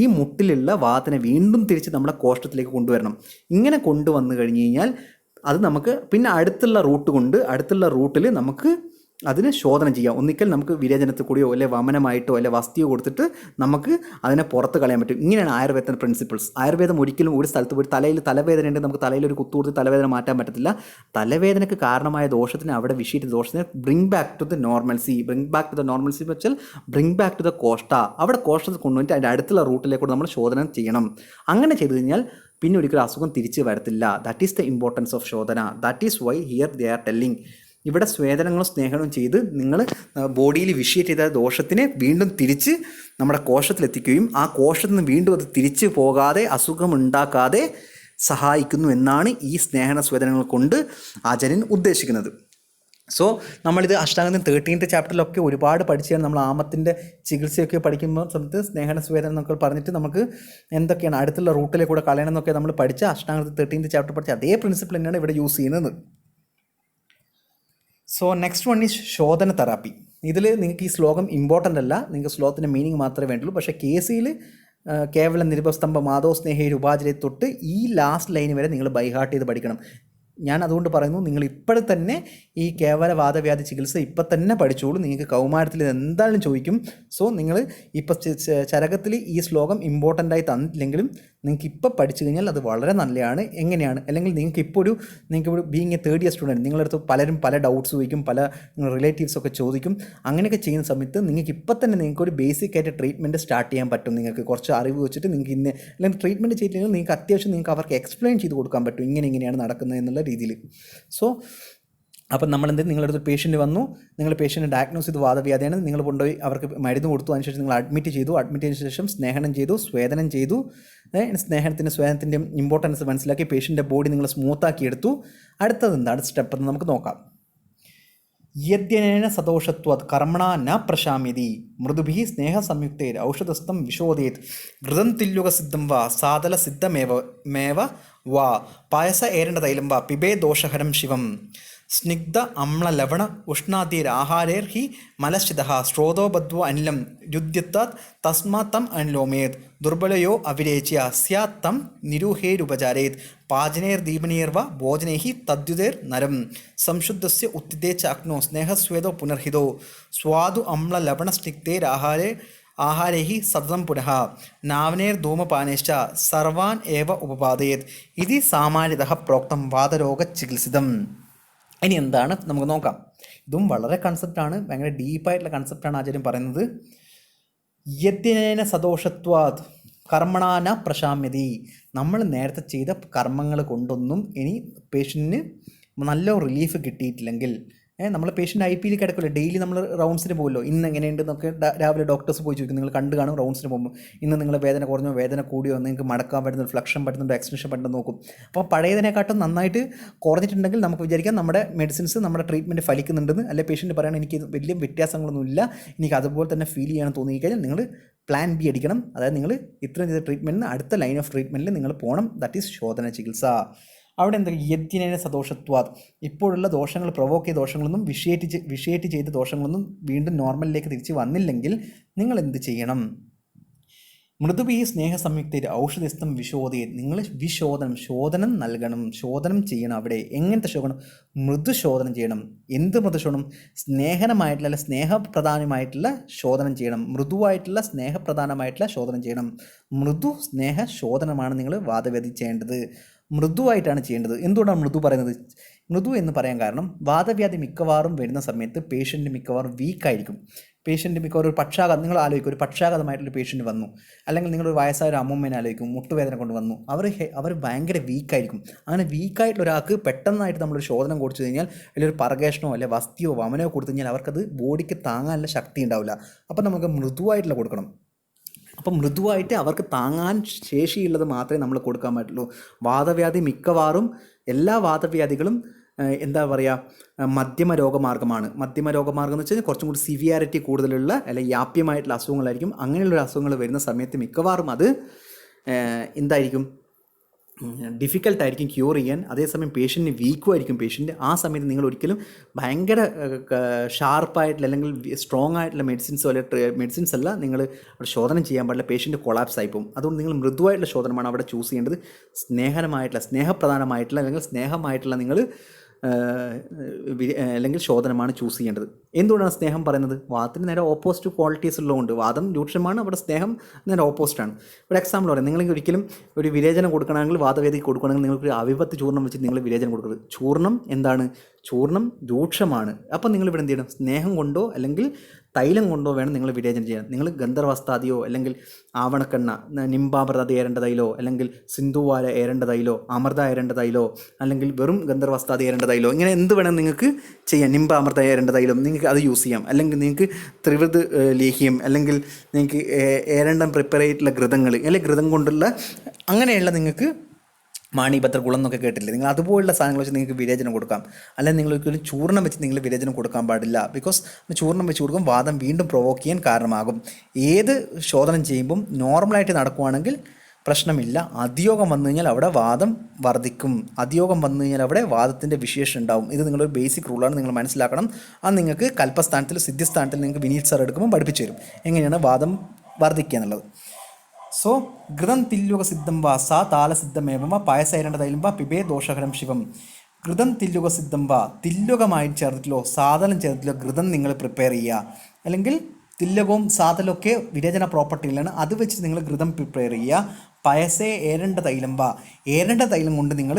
ഈ മുട്ടിലുള്ള വാദത്തിനെ വീണ്ടും തിരിച്ച് നമ്മുടെ കോഷ്ടത്തിലേക്ക് കൊണ്ടുവരണം. ഇങ്ങനെ കൊണ്ടുവന്നു കഴിഞ്ഞ് കഴിഞ്ഞാൽ അത് നമുക്ക് പിന്നെ അടുത്തുള്ള റൂട്ടിൽ നമുക്ക് അതിന് ശോധന ചെയ്യാം. ഒന്നിക്കൽ നമുക്ക് വിരേചനത്തിൽ കൂടിയോ അല്ലെ വമനമായിട്ടോ അല്ലെ വസ്തിയോ കൊടുത്തിട്ട് നമുക്ക് അതിനെ പുറത്ത് കളയാൻ പറ്റും. ഇങ്ങനെയാണ് ആയുർവേദത്തിൻ്റെ പ്രിൻസിപ്പിൾസ്. ആയുർവേദം ഒരിക്കലും ഒരു സ്ഥലത്ത് പോയി തലവേദന ഉണ്ട്, നമുക്ക് തലയിൽ ഒരു കുത്തു കൊടുത്ത് തലവേദന മാറ്റാൻ പറ്റത്തില്ല. തലവേദനയ്ക്ക് കാരണമായ ദോഷത്തിന് അവിടെ വിഷയിച്ച ദോഷത്തിന് bring back to the normalcy വെച്ചാൽ ബ്രിങ് ബാക്ക് ടു ദ കോഷ്ട. അവിടെ കോഷ്ടത്തിൽ കൊണ്ടുപോയിട്ട് അതിൻ്റെ അടുത്തുള്ള റൂട്ടിലേക്കൂടെ നമ്മൾ ശോധന ചെയ്യണം. അങ്ങനെ ചെയ്തു കഴിഞ്ഞാൽ പിന്നെ ഒരിക്കലും അസുഖം തിരിച്ച് വരത്തില്ല. That is the importance of ശോധന. That is why here they are telling. ഇവിടെ സ്വേദനങ്ങളും സ്നേഹവും ചെയ്ത് നിങ്ങൾ ബോഡിയിൽ വിഷയേറ്റ് ചെയ്ത ദോഷത്തിനെ വീണ്ടും തിരിച്ച് നമ്മുടെ കോശത്തിലെത്തിക്കുകയും ആ കോശത്തിൽ നിന്ന് വീണ്ടും അത് തിരിച്ച് പോകാതെ അസുഖമുണ്ടാക്കാതെ സഹായിക്കുന്നു എന്നാണ് ഈ സ്നേഹന സ്വേദനങ്ങൾ കൊണ്ട് ആചാര്യൻ ഉദ്ദേശിക്കുന്നത്. സോ നമ്മളിത് അഷ്ടാംഗത്തിൽ 13th ചാപ്റ്ററിലൊക്കെ ഒരുപാട് പഠിച്ചാണ്. നമ്മൾ ആമത്തിൻ്റെ ചികിത്സയൊക്കെ പഠിക്കുമ്പോൾ സമയത്ത് സ്നേഹന സ്വേദനം എന്നൊക്കെ പറഞ്ഞിട്ട് നമുക്ക് എന്തൊക്കെയാണ് അടുത്തുള്ള റൂട്ടിലെ കൂടെ കളയണം എന്നൊക്കെ നമ്മൾ പഠിച്ച അഷ്ടാംഗത്തിൽ 13th ചാപ്റ്റർ പഠിച്ച അതേ പ്രിൻസിപ്പിൾ തന്നെയാണ് ഇവിടെ യൂസ് ചെയ്യുന്നത്. സോ നെക്സ്റ്റ് വൺ ഈസ് ശോധന തെറാപ്പി. ഇതിൽ നിങ്ങൾക്ക് ഈ ശ്ലോകം ഇമ്പോർട്ടൻ്റ് അല്ല, നിങ്ങൾക്ക് ശ്ലോകത്തിൻ്റെ മീനിങ് മാത്രമേ വേണ്ടുള്ളൂ. പക്ഷേ കേസിൽ കേവലം നിരുപസ്തംഭ മാധോ സ്നേഹ രൂപാചരെ തൊട്ട് ഈ ലാസ്റ്റ് ലൈൻ വരെ നിങ്ങൾ ബൈഹാർട്ട് ചെയ്ത് പഠിക്കണം. ഞാൻ അതുകൊണ്ട് പറയുന്നു, നിങ്ങൾ ഇപ്പോഴും തന്നെ ഈ കേവല വാദവ്യാധി ചികിത്സ ഇപ്പം തന്നെ പഠിച്ചോളൂ. നിങ്ങൾക്ക് കൗമാരത്തിൽ എന്തായാലും ചോദിക്കും. സോ നിങ്ങൾ ഇപ്പം ചരകത്തിൽ ഈ ശ്ലോകം ഇമ്പോർട്ടൻ്റായി തന്നില്ലെങ്കിലും നിങ്ങൾക്ക് ഇപ്പോൾ പഠിച്ചു കഴിഞ്ഞാൽ അത് വളരെ നല്ലതാണ്. എങ്ങനെയാണ്, അല്ലെങ്കിൽ നിങ്ങൾക്ക് being A third year student, നിങ്ങളടുത്ത് പലരും പല ഡൗട്ട്സ് ചോദിക്കും, പല റിലേറ്റീവ്സൊക്കെ ചോദിക്കും. അങ്ങനെയൊക്കെ ചെയ്യുന്ന സമയത്ത് നിങ്ങൾക്ക് ഇപ്പം തന്നെ നിങ്ങൾക്കൊരു ബേസിക് ആയിട്ട് ട്രീറ്റ്മെൻറ്റ് സ്റ്റാർട്ട് ചെയ്യാൻ പറ്റും. നിങ്ങൾക്ക് കുറച്ച് അറിവ് വെച്ചിട്ട് നിങ്ങൾക്ക് അല്ലെങ്കിൽ ട്രീറ്റ്മെൻറ്റ് ചെയ്തിട്ടുണ്ടെങ്കിൽ നിങ്ങൾക്ക് അത്യാവശ്യം നിങ്ങൾക്ക് അവർക്ക് എക്സ്പ്ലെയിൻ ചെയ്ത് കൊടുക്കാൻ പറ്റും ഇങ്ങനെയാണ് നടക്കുന്നത് എന്നുള്ള രീതിയിൽ. സോ അപ്പം നിങ്ങളടുത്ത് പേഷ്യൻ്റ് വന്നു, നിങ്ങൾ പേഷ്യൻ്റ് ഡയഗ്നോസ് ചെയ്ത് വാദവ്യാധിയാണ്, നിങ്ങൾ കൊണ്ടുപോയി അവർക്ക് മരുന്ന് കൊടുത്തു, അതിനുശേഷം നിങ്ങൾ അഡ്മിറ്റ് ചെയ്തതിന് ശേഷം സ്നേഹനം ചെയ്തു, സ്വേദനം ചെയ്തു. സ്വേദനത്തിൻ്റെ ഇമ്പോർട്ടൻസ് മനസ്സിലാക്കി പേഷ്യൻ്റെ ബോഡി നിങ്ങൾ സ്മൂത്താക്കി എടുത്തു. അടുത്തത് എന്താണ് സ്റ്റെപ്പ് എന്ന് നമുക്ക് നോക്കാം. യദ്യനേന സദോഷത്വാത് കർമ്മണ ന പ്രശാമ്യതി മൃദുഭി സ്നേഹസംയുക്തൈർ ഔഷധസ്ഥം വിശോധയേത് വൃതം തില്യുക സിദ്ധം വാ സാധല സിദ്ധമേവ വാ പായസ ഏരണ്ട തൈലം വാ പിബേ ദോഷഹരം ശിവം സ്നിഗ്ധ അമ്ല ലവണ ഉഷ്ണാദിരാഹാരേർ ഹി മലശ്ചിതഃ സ്രോതോ ബദ്ധ്വ അനിലം രുദ്യത്താത് തസ്മാത് തം അനുലോമേത് ദുർബലയോ അവിരേച്യ സ്യാത് തം നിരൂഹേരുപചാരേത് പാചനേർദീപനീർവ ഭോജനൈഹി തദ്യുതേർ നരം സംശുദ്ധസ്യ ഉത്തിതേ ച അഗ്നോ സ്നേഹസ്വേദോ പുനർഹിതോ സ്വാദു അമ്ല ലവണ ആഹാരൈഹി സതതം പുനഃ നാവനേർധൂമപാനേശ്ച സർവാൻ ഏവ ഉപപാദയേത് ഇതി സാമാന്യതഃ പ്രോക്തം വാദരോഗ ചികിത്സിതം. ഇനി എന്താണ് നമുക്ക് നോക്കാം. ഇതും വളരെ കൺസെപ്റ്റാണ്, ഭയങ്കര ഡീപ്പായിട്ടുള്ള കൺസെപ്റ്റാണ് ആചാര്യം പറയുന്നത്. യദ്യനേന സദോഷത്വാത് കർമ്മണാന പ്രശാമ്യതി. നമ്മൾ നേരത്തെ ചെയ്ത കർമ്മങ്ങൾ കൊണ്ടൊന്നും ഇനി പേഷ്യൻറ്റിന് നല്ല റിലീഫ് കിട്ടിയിട്ടില്ലെങ്കിൽ, നമ്മൾ പേഷ്യൻ്റ് IPയിൽ കിടക്കില്ല, ഡെയിലി നമ്മൾ റൗണ്ട്സിന് പോകുമല്ലോ, ഇന്ന് എങ്ങനെയുണ്ട് എന്നൊക്കെ രാവിലെ ഡോക്ടേഴ്സ് പോയി ചോദിക്കും. നിങ്ങൾ കണ്ടു കാണും റൗണ്ട്സിന് പോകുമ്പോൾ ഇന്ന് നിങ്ങൾ വേദന കുറഞ്ഞോ, വേദന കൂടിയോ, നിങ്ങൾക്ക് മടക്കാൻ പറ്റുന്നുണ്ട്, ഫ്ലക്ഷൻ പറ്റുന്നുണ്ടോ, എക്സ്റ്റൻഷൻ പറ്റുന്നുണ്ടോ നോക്കും. അപ്പോൾ പഴയതിനെക്കാട്ടും നന്നായിട്ട് കുറഞ്ഞിട്ടുണ്ടെങ്കിൽ നമുക്ക് വിചാരിക്കാം നമ്മുടെ മെഡിസിൻസ് നമ്മുടെ ട്രീറ്റ്മെൻറ്റ് ഫലിക്കുന്നുണ്ടെന്ന്. അല്ലെങ്കിൽ പേഷ്യൻറ്റ് പറയണം എനിക്ക് വലിയ വ്യത്യാസങ്ങളൊന്നുമില്ല, എനിക്ക് അതുപോലെ തന്നെ ഫീൽ ചെയ്യാൻ തോന്നിക്കഴിഞ്ഞാൽ നിങ്ങൾ പ്ലാൻ ബി അടിക്കണം. അതായത് നിങ്ങൾ ഇത്രയും ചെയ്ത ട്രീറ്റ്മെൻറ്റിന് അടുത്ത ലൈൻ ഓഫ് ട്രീറ്റ്മെൻറ്റിൽ നിങ്ങൾ പോകണം. ദാറ്റ് ഈസ് ശോധന ചികിത്സ. അവിടെ എന്താ യദ്യനേന സദോഷത്വാത്, ഇപ്പോഴുള്ള ദോഷങ്ങൾ പ്രൊവോക്ക് ചെയ്ത ദോഷങ്ങളൊന്നും വിഷയേറ്റ് ചെയ്ത ദോഷങ്ങളൊന്നും വീണ്ടും നോർമലിലേക്ക് തിരിച്ച് വന്നില്ലെങ്കിൽ നിങ്ങൾ എന്ത് ചെയ്യണം? മൃദുപി സ്നേഹസംയുക്തയിൽ ഔഷധസ്ഥം വിശോധയെ നിങ്ങൾ ശോധനം നൽകണം, ശോധനം ചെയ്യണം. അവിടെ എങ്ങനത്തെ ശോധനം? മൃദുശോധനം ചെയ്യണം. എന്ത് മൃദുശോധനം? സ്നേഹനമായിട്ടുള്ള അല്ല സ്നേഹപ്രധാനമായിട്ടുള്ള ശോധനം ചെയ്യണം. മൃദുവായിട്ടുള്ള സ്നേഹപ്രധാനമായിട്ടുള്ള ശോധനം ചെയ്യണം. മൃദു സ്നേഹ ശോധനമാണ് നിങ്ങൾ വാതവ്യാധി ചെയ്യേണ്ടത്. മൃദുവായിട്ടാണ് ചെയ്യേണ്ടത്. എന്തുകൊണ്ടാണ് മൃദു പറയുന്നത്? മൃദു എന്ന് പറയാൻ കാരണം വാതവ്യാധി മിക്കവാറും വരുന്ന സമയത്ത് പേഷ്യൻ്റ് മിക്കവാറും വീക്കായിരിക്കും. പേഷ്യൻ്റ് മിക്കവാറും ഒരു പക്ഷാഘാതം, നിങ്ങൾ ആലോചിക്കും, ഒരു പക്ഷാഘാതമായിട്ടൊരു പേഷ്യൻ്റ് വന്നു, അല്ലെങ്കിൽ നിങ്ങളൊരു വയസ്സായ ഒരു അമ്മൂമ്മേനെ ആലോചിക്കും, മുട്ടുവേദന കൊണ്ട് വന്നു, അവർ ഭയങ്കര വീക്കായിരിക്കും. അങ്ങനെ വീക്കായിട്ടുള്ള ഒരാൾക്ക് പെട്ടെന്നായിട്ട് നമ്മളൊരു ശോധനം കൊടുത്തു കഴിഞ്ഞാൽ, അല്ലെങ്കിൽ ഒരു പർഗേഷനോ അല്ലെങ്കിൽ വസ്തിയോ വമനോ കൊടുത്തു കഴിഞ്ഞാൽ അവർക്കത് ബോഡിക്ക് താങ്ങാനുള്ള ശക്തി ഉണ്ടാവില്ല. അപ്പം നമുക്ക് മൃദുവായിട്ടുള്ള കൊടുക്കണം. അപ്പം മൃദുവായിട്ട് അവർക്ക് താങ്ങാൻ ശേഷിയുള്ളത് മാത്രമേ നമ്മൾ കൊടുക്കാൻ പറ്റുള്ളൂ. വാതവ്യാധി മിക്കവാറും എല്ലാ വാതവ്യാധികളും എന്താ പറയുക, മധ്യമ രോഗമാർഗ്ഗമാണ്. മധ്യമ രോഗമാർഗ്ഗം എന്ന് വെച്ച് കഴിഞ്ഞാൽ കുറച്ചും കൂടി സിവിയാരിറ്റി കൂടുതലുള്ള അല്ലെങ്കിൽ വ്യാപ്യമായിട്ടുള്ള അസുഖങ്ങളായിരിക്കും. അങ്ങനെയുള്ള അസുഖങ്ങൾ വരുന്ന സമയത്ത് മിക്കവാറും അത് എന്തായിരിക്കും, ഡിഫിക്കൽട്ടായിരിക്കും ക്യൂർ ചെയ്യാൻ. അതേസമയം പേഷ്യൻറ്റിന് വീക്കും ആയിരിക്കും. പേഷ്യൻ്റ് ആ സമയത്ത് നിങ്ങൾ ഒരിക്കലും ഭയങ്കര ഷാർപ്പായിട്ടുള്ള അല്ലെങ്കിൽ സ്ട്രോങ് ആയിട്ടുള്ള മെഡിസിൻസോ അല്ലെങ്കിൽ മെഡിസിൻസ് അല്ല നിങ്ങൾ അവിടെ ശോധനം ചെയ്യാൻ പാടില്ല. പേഷ്യൻ്റ് കൊളാപ്സ് ആയിപ്പോവും. അതുകൊണ്ട് നിങ്ങൾ മൃദുവായിട്ടുള്ള ശോധനമാണ് അവിടെ ചൂസ് ചെയ്യേണ്ടത്. സ്നേഹപ്രധാനമായിട്ടുള്ള അല്ലെങ്കിൽ സ്നേഹമായിട്ടുള്ള നിങ്ങൾ അല്ലെങ്കിൽ ശോധനമാണ് ചൂസ് ചെയ്യേണ്ടത്. എന്തുകൊണ്ടാണ് സ്നേഹം പറയുന്നത്? വാദത്തിന് നേരെ ഓപ്പോസിറ്റ് ക്വാളിറ്റീസ് ഉള്ളതുകൊണ്ട്. വാദം രൂക്ഷമാണ്, അവിടെ സ്നേഹം നേരെ ഓപ്പോസിറ്റാണ്. ഒരു എക്സാമ്പിൾ പറയാം, നിങ്ങൾ ഒരിക്കലും ഒരു വിരേചനം കൊടുക്കണമെങ്കിൽ, വാദവേദി കൊടുക്കണമെങ്കിൽ നിങ്ങൾക്ക് അവിപത്ത് ചൂർണം വെച്ച് നിങ്ങൾ വിരേചനം കൊടുക്കരുത്. ചൂർണം എന്താണ്? ചൂർണം രൂക്ഷമാണ്. അപ്പം നിങ്ങൾ ഇവിടെ എന്ത് ചെയ്യണം? സ്നേഹം കൊണ്ടോ അല്ലെങ്കിൽ തൈലം കൊണ്ടോ വേണം നിങ്ങൾ വിരേചനം ചെയ്യാൻ. നിങ്ങൾ ഗന്ധർവസ്താദിയോ അല്ലെങ്കിൽ ആവണക്കെണ്ണ, നിംബാമൃത ഏരേണ്ട തൈലോ അല്ലെങ്കിൽ സിന്ധുവാല ഏരേണ്ട തൈലോ അമൃത ഏരേണ്ട തൈലോ അല്ലെങ്കിൽ വെറും ഗന്ധർവസ്താദി ഏരേണ്ട തൈലോ, ഇങ്ങനെ എന്ത് വേണം നിങ്ങൾക്ക് ചെയ്യാം. നിംബാമൃത ഏരേണ്ട തൈലം നിങ്ങൾക്ക് അത് യൂസ് ചെയ്യാം. അല്ലെങ്കിൽ നിങ്ങൾക്ക് ത്രിവൃത് ലേഹ്യം, അല്ലെങ്കിൽ നിങ്ങൾക്ക് ഏരണ്ടം പ്രിപ്പയർ ചെയ്തിട്ടുള്ള ഘൃതങ്ങൾ, അല്ലെങ്കിൽ ഘൃതം കൊണ്ടുള്ള അങ്ങനെയുള്ള നിങ്ങൾക്ക് മാണിഭദ്രകുളം എന്നൊക്കെ കേട്ടില്ലേ, നിങ്ങൾ അതുപോലുള്ള സാധനങ്ങൾ വെച്ച് നിങ്ങൾക്ക് വിരേചനം കൊടുക്കാം. അല്ലെങ്കിൽ നിങ്ങൾ ഒരിക്കലും ചൂർണം വെച്ച് നിങ്ങൾ വിരേചനം കൊടുക്കാൻ പാടില്ല. ബിക്കോസ് ചൂർണം വെച്ച് കൊടുക്കും വാദം വീണ്ടും പ്രൊവോക്ക് ചെയ്യാൻ കാരണമാകും. ഏത് ശോധനം ചെയ്യുമ്പം നോർമലായിട്ട് നടക്കുവാണെങ്കിൽ പ്രശ്നമില്ല. അതിയോഗം വന്നു കഴിഞ്ഞാൽ അവിടെ വാദം വർദ്ധിക്കും. അതിയോഗം വന്നു കഴിഞ്ഞാൽ അവിടെ വാദത്തിൻ്റെ വിശേഷം ഉണ്ടാവും. ഇത് നിങ്ങളൊരു ബേസിക് റൂളാണ്, നിങ്ങൾ മനസ്സിലാക്കണം. അത് നിങ്ങൾക്ക് കൽപ്പസ്ഥാനത്തിൽ സിദ്ധിസ്ഥാനത്തിൽ നിങ്ങൾക്ക് വിനീത് സാർ എടുക്കുമ്പോൾ പഠിപ്പിച്ചു തരും എങ്ങനെയാണ് വാദം വർദ്ധിക്കുക എന്നുള്ളത്. സോ ഘൃതം തില്യുക സിദ്ധം വാ സാ താലസിദ്ധമേവ പായസേരേണ്ട തൈലം വാ പിബേ ദോഷകരം ശിവം. ഘൃതം തില്യുക സിദ്ധം വാ, തില്യുകമായിട്ട് ചേർത്തിട്ടോ സാധനം ചേർത്തിട്ടോ ഘൃതം നിങ്ങൾ പ്രിപ്പയർ ചെയ്യുക. അല്ലെങ്കിൽ തില്യകവും സാധനമൊക്കെ വിരേചന പ്രോപ്പർട്ടിയിലാണ്, അത് വെച്ച് നിങ്ങൾ ഘൃതം പ്രിപ്പയർ ചെയ്യുക. പയസേ ഏരേണ്ട തൈലം വാ, ഏരേണ്ട തൈലം കൊണ്ട് നിങ്ങൾ